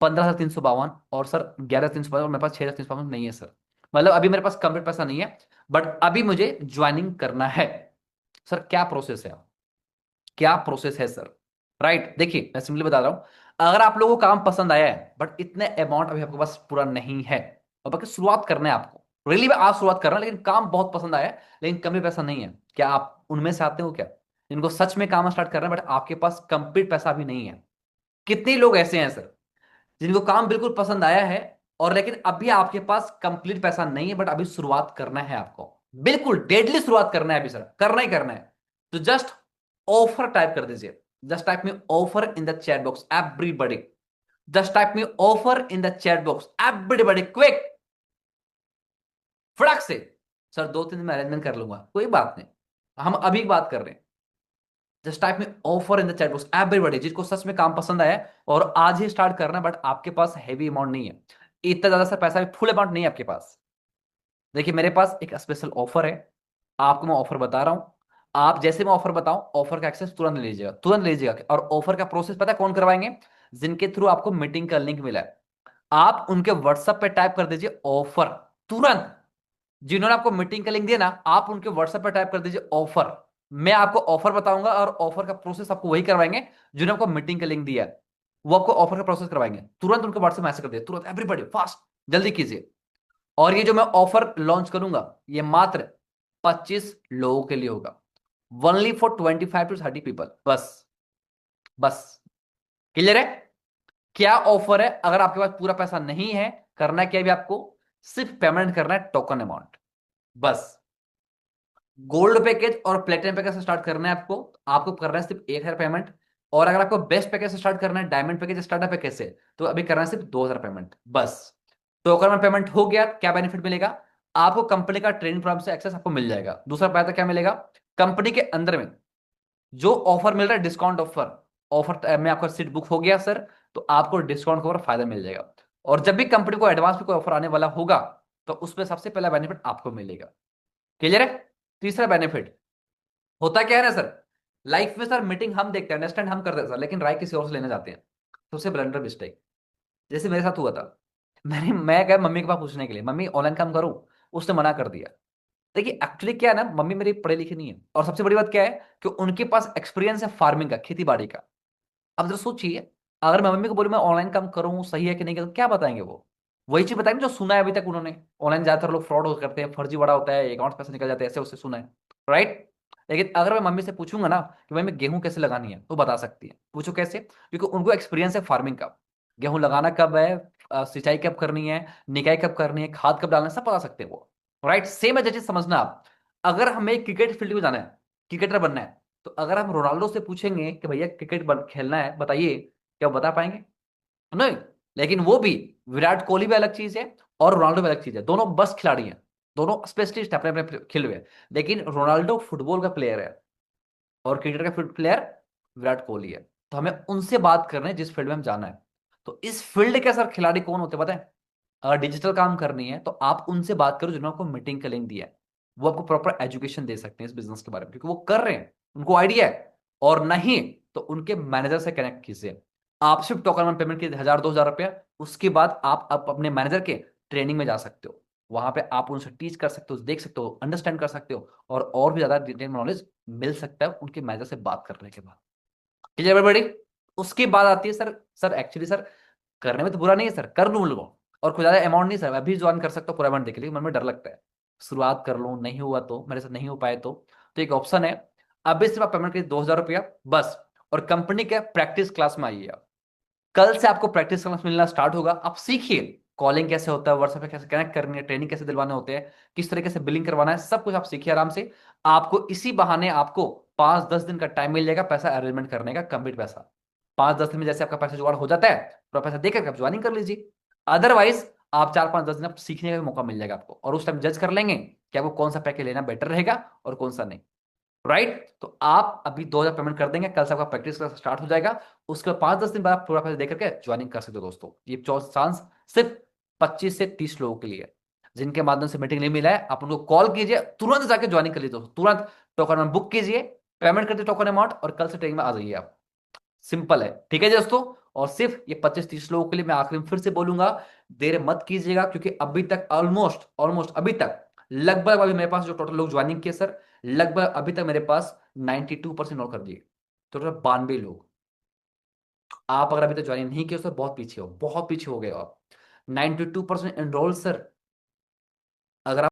15,352 और सर 11,352, मेरे पास 6,352 नहीं है सर, मतलब अभी मेरे पास कंप्लीट पैसा नहीं है, बट अभी मुझे ज्वाइनिंग करना है। सर क्या प्रोसेस है, क्या प्रोसेस है सर? राइट, देखिए मैं सिंपली बता रहा हूं, अगर आप लोगों को काम पसंद आया है बट इतने अमाउंट अभी आपके पास पूरा नहीं है और बाकी शुरुआत करना है आपको, रियली में आप शुरुआत कर रहे हैं लेकिन काम बहुत पसंद आया है लेकिन कम भी पैसा नहीं है, क्या आप उनमें से आते हो क्या, जिनको सच में काम स्टार्ट कर रहे हैं बट आपके पास कंप्लीट पैसा भी नहीं है? कितने लोग ऐसे हैं सर जिनको काम बिल्कुल पसंद आया है और लेकिन अभी आपके पास कंप्लीट पैसा नहीं है बट अभी शुरुआत करना है आपको, बिल्कुल डेडली शुरुआत करना है अभी सर, करना ही करना है। तो जस्ट ऑफर टाइप कर दीजिए, जस्ट टाइप में offer in the chat box everybody, just type में offer in the chat box everybody, quick, फटाक से। सर 2 3 दिन में अरेंजमेंट कर लूंगा, कोई बात नहीं, हम अभी बात कर रहे हैं। जस्ट टाइप में offer in the chat box everybody, जिसको सच में काम पसंद आया है और आज ही स्टार्ट करना है बट आपके पास हैवी अमाउंट नहीं है, इतना ज्यादा सर पैसा भी फुल अमाउंट नहीं है आपके पास। देखिए मेरे पास एक स्पेशल ऑफर है, आपको मैं ऑफर बता रहा हूं, आप जैसे मैं ऑफर बताऊं ऑफर का एक्सेस तुरंत ले लीजिएगा, तुरंत ले लीजिएगा। और ऑफर का प्रोसेस पता है कौन करवाएंगे? जिनके थ्रू आपको मीटिंग का लिंक मिला है, आप उनके व्हाट्सएप पे टाइप कर दीजिए ऑफर तुरंत। जिन्होंने आपको मीटिंग का लिंक दिया ना, आप उनके व्हाट्सएप पे टाइप कर दीजिए ऑफर। मैं आपको ऑफर बताऊंगा और ऑफर का प्रोसेस आपको वही करवाएंगे जिन्होंने आपको मीटिंग का लिंक दिया है, वो आपको ऑफर का प्रोसेस करवाएंगे। तुरंत उनको व्हाट्सएप मैसेज कर दिए, तुरंत एवरीबॉडी फास्ट, जल्दी कीजिए। और ये जो मैं ऑफर लॉन्च करूंगा ये मात्र 25 लोगों के लिए होगा, ओनली फॉर 25 to 30 पीपल, बस, बस। क्लियर है क्या ऑफर है? अगर आपके पास पूरा पैसा नहीं है, करना क्या है भी आपको, सिर्फ पेमेंट करना है टोकन अमाउंट, बस। गोल्ड पैकेज और प्लेटिनम पैकेज से स्टार्ट करना है आपको, आपको करना है सिर्फ 1,000 पेमेंट। और अगर आपको बेस्ट पैकेज से स्टार्ट करना है, डायमंड पैकेज स्टार्टर पैकेज से, तो अभी करना है सिर्फ 2,000 पेमेंट, बस। टोकन में पेमेंट हो गया, क्या बेनिफिट मिलेगा आपको? कंपनी का ट्रेनिंग प्रोग्राम से एक्सेस आपको मिल जाएगा। दूसरा फायदा क्या मिलेगा? कंपनी के अंदर में जो ऑफर मिल रहा है, डिस्काउंट ऑफर, ऑफर में आपका सीट बुक हो गया सर, तो आपको डिस्काउंट का फायदा मिल जाएगा। और जब भी कंपनी को एडवांस में कोई ऑफर आने वाला होगा तो उसमें सबसे पहला बेनिफिट आपको मिलेगा। क्लियर है? तीसरा बेनिफिट होता क्या है ना सर, लाइफ में सर मीटिंग हम देखते हैं, अंडरस्टैंड हम करते हैं सर, लेकिन राय किसी और से लेने जाते हैं, सबसे ब्लंडर मिस्टेक। जैसे मेरे साथ हुआ था, मैं गया मम्मी के पास पूछने के लिए, मम्मी ऑनलाइन काम करूं, उसने मना कर दिया। देखिए एक्चुअली क्या है ना, मम्मी मेरी पढ़ी लिखी नहीं है और सबसे बड़ी बात क्या है कि उनके पास एक्सपीरियंस है फार्मिंग का, खेती बाड़ी का। अब जरा सोचिए, अगर मैं मम्मी को बोलूं मैं ऑनलाइन काम करूं सही है कि नहीं, तो क्या बताएंगे वो? वही चीज बताएंगे जो सुना है अभी तक उन्होंने, ऑनलाइन ज्यादातर लोग फ्रॉड करते हैं, फर्जी बड़ा होता है, अकाउंट पैसे निकल जाते हैं, ऐसे उससे सुना है, राइट। लेकिन अगर मैं मम्मी से पूछूंगा ना कि मम्मी गेहूं कैसे लगानी है, तो बता सकती है। पूछो कैसे? क्योंकि उनको एक्सपीरियंस है फार्मिंग का, गेहूं लगाना कब है, सिंचाई कब करनी है, निकाई कब करनी है, खाद कब डालना है, सब बता सकते हैं वो, राइट। सेम है जैसे समझना आप, अगर हमें क्रिकेट फील्ड में जाना है, क्रिकेटर बनना है, तो अगर हम रोनाल्डो से पूछेंगे कि भैया क्रिकेट खेलना है बताइए, क्या वो बता पाएंगे? नहीं। लेकिन वो भी, विराट कोहली भी अलग चीज है और रोनाल्डो भी अलग चीज है, दोनों बस खिलाड़ी हैं, दोनों स्पेशलिस्ट अपने अपने फील्ड में। लेकिन रोनाल्डो फुटबॉल का प्लेयर है और क्रिकेट का फील्ड प्लेयर विराट कोहली है, तो हमें उनसे बात करनी है जिस फील्ड में हम जाना है। तो इस फील्ड के सर खिलाड़ी कौन होते हैं पता है? अगर डिजिटल काम करनी है तो आप उनसे बात करो जिन्होंने आपको मीटिंग का लिंक दिया है, वो आपको प्रॉपर एजुकेशन दे सकते हैं इस बिजनेस के बारे में, क्योंकि वो कर रहे हैं, उनको आइडिया है। और नहीं तो उनके मैनेजर से कनेक्ट कीजिए। आप सिर्फ टोकन में पेमेंट कीजिए 1,000-2,000 रुपया, उसके बाद आप अपने मैनेजर के ट्रेनिंग में जा सकते हो। वहां पे आप उनसे टीच कर सकते हो, देख सकते हो, अंडरस्टैंड कर सकते हो, और भी ज्यादा डिटेल नॉलेज मिल सकता है उनके मैनेजर से बात करने के बाद। Clear everybody? उसके बाद आती है सर, सर एक्चुअली सर करने में तो बुरा नहीं है सर, कर लूं लोगों, और कोई ज्यादा अमाउंट नहीं सर, अभी ज्वाइन कर सकता हूँ पूरा अमाउंट देके, लेकिन मन में डर लगता है शुरुआत कर लूं, नहीं हुआ तो, मेरे साथ नहीं हो पाए तो एक ऑप्शन है, अभी सिर्फ आप पेमेंट करिए 2,000 रुपया बस, और कंपनी के प्रैक्टिस क्लास में आइए आप। कल से आपको प्रैक्टिस क्लास मिलना स्टार्ट होगा, आप सीखिए कॉलिंग कैसे होता है, व्हाट्सएप पे कैसे कनेक्ट करनी है, ट्रेनिंग कैसे दिलवाने होते हैं, किस तरीके से बिलिंग करवाना है, सब कुछ आप सीखिए आराम से। आपको इसी बहाने आपको 5-10 दिन का टाइम मिल जाएगा पैसा अरेंजमेंट करने का, कंप्लीट पैसा। 5-10 दिन में जैसे आपका पैसा जुगाड़ हो जाता है, तो पैसा देकर आप ज्वाइनिंग कर लीजिए। अदरवाइज आप 4-5-10 दिन आप सीखने का भी मौका मिल जाएगा आपको, और उस टाइम जज कर लेंगे कि आपको कौन सा पैकेज लेना बेटर रहेगा और कौन सा नहीं। राइट, तो आप अभी 2,000 पेमेंट कर देंगे, कल से आपका प्रैक्टिस क्लास स्टार्ट हो जाएगा, उसके बाद 5-10 दिन बाद आप पूरा पैसा देकर के ज्वाइनिंग कर सकते हो दोस्तों। ये चांस सिर्फ 25 से 30 लोगों के लिए है, जिनके माध्यम से मीटिंग नहीं मिला है, आप उनको कॉल कीजिए, तुरंत जाके ज्वाइनिंग कर लीजिए दोस्तों, तुरंत टोकन अमाउंट बुक कीजिए, पेमेंट कर दीजिए टोकन अमाउंट, और कल से ट्रेनिंग में आ जाइए आप। सिंपल है, ठीक है जी दोस्तों। और सिर्फ ये 25-30 लोगों के लिए मैं आखिरी में फिर से बोलूंगा, देर मत कीजिएगा, क्योंकि अभी तक ऑलमोस्ट ऑलमोस्ट अभी तक लगभग, अभी मेरे पास जो टोटल लोग ज्वाइनिंग किए सर, लगभग अभी तक मेरे पास 92% और कर दिए, टोटल 92 लोग। आप अगर अभी तक ज्वाइनिंग नहीं किए सर, बहुत पीछे हो, बहुत पीछे हो गए हो आप। 92% एनरोल सर। अगर आप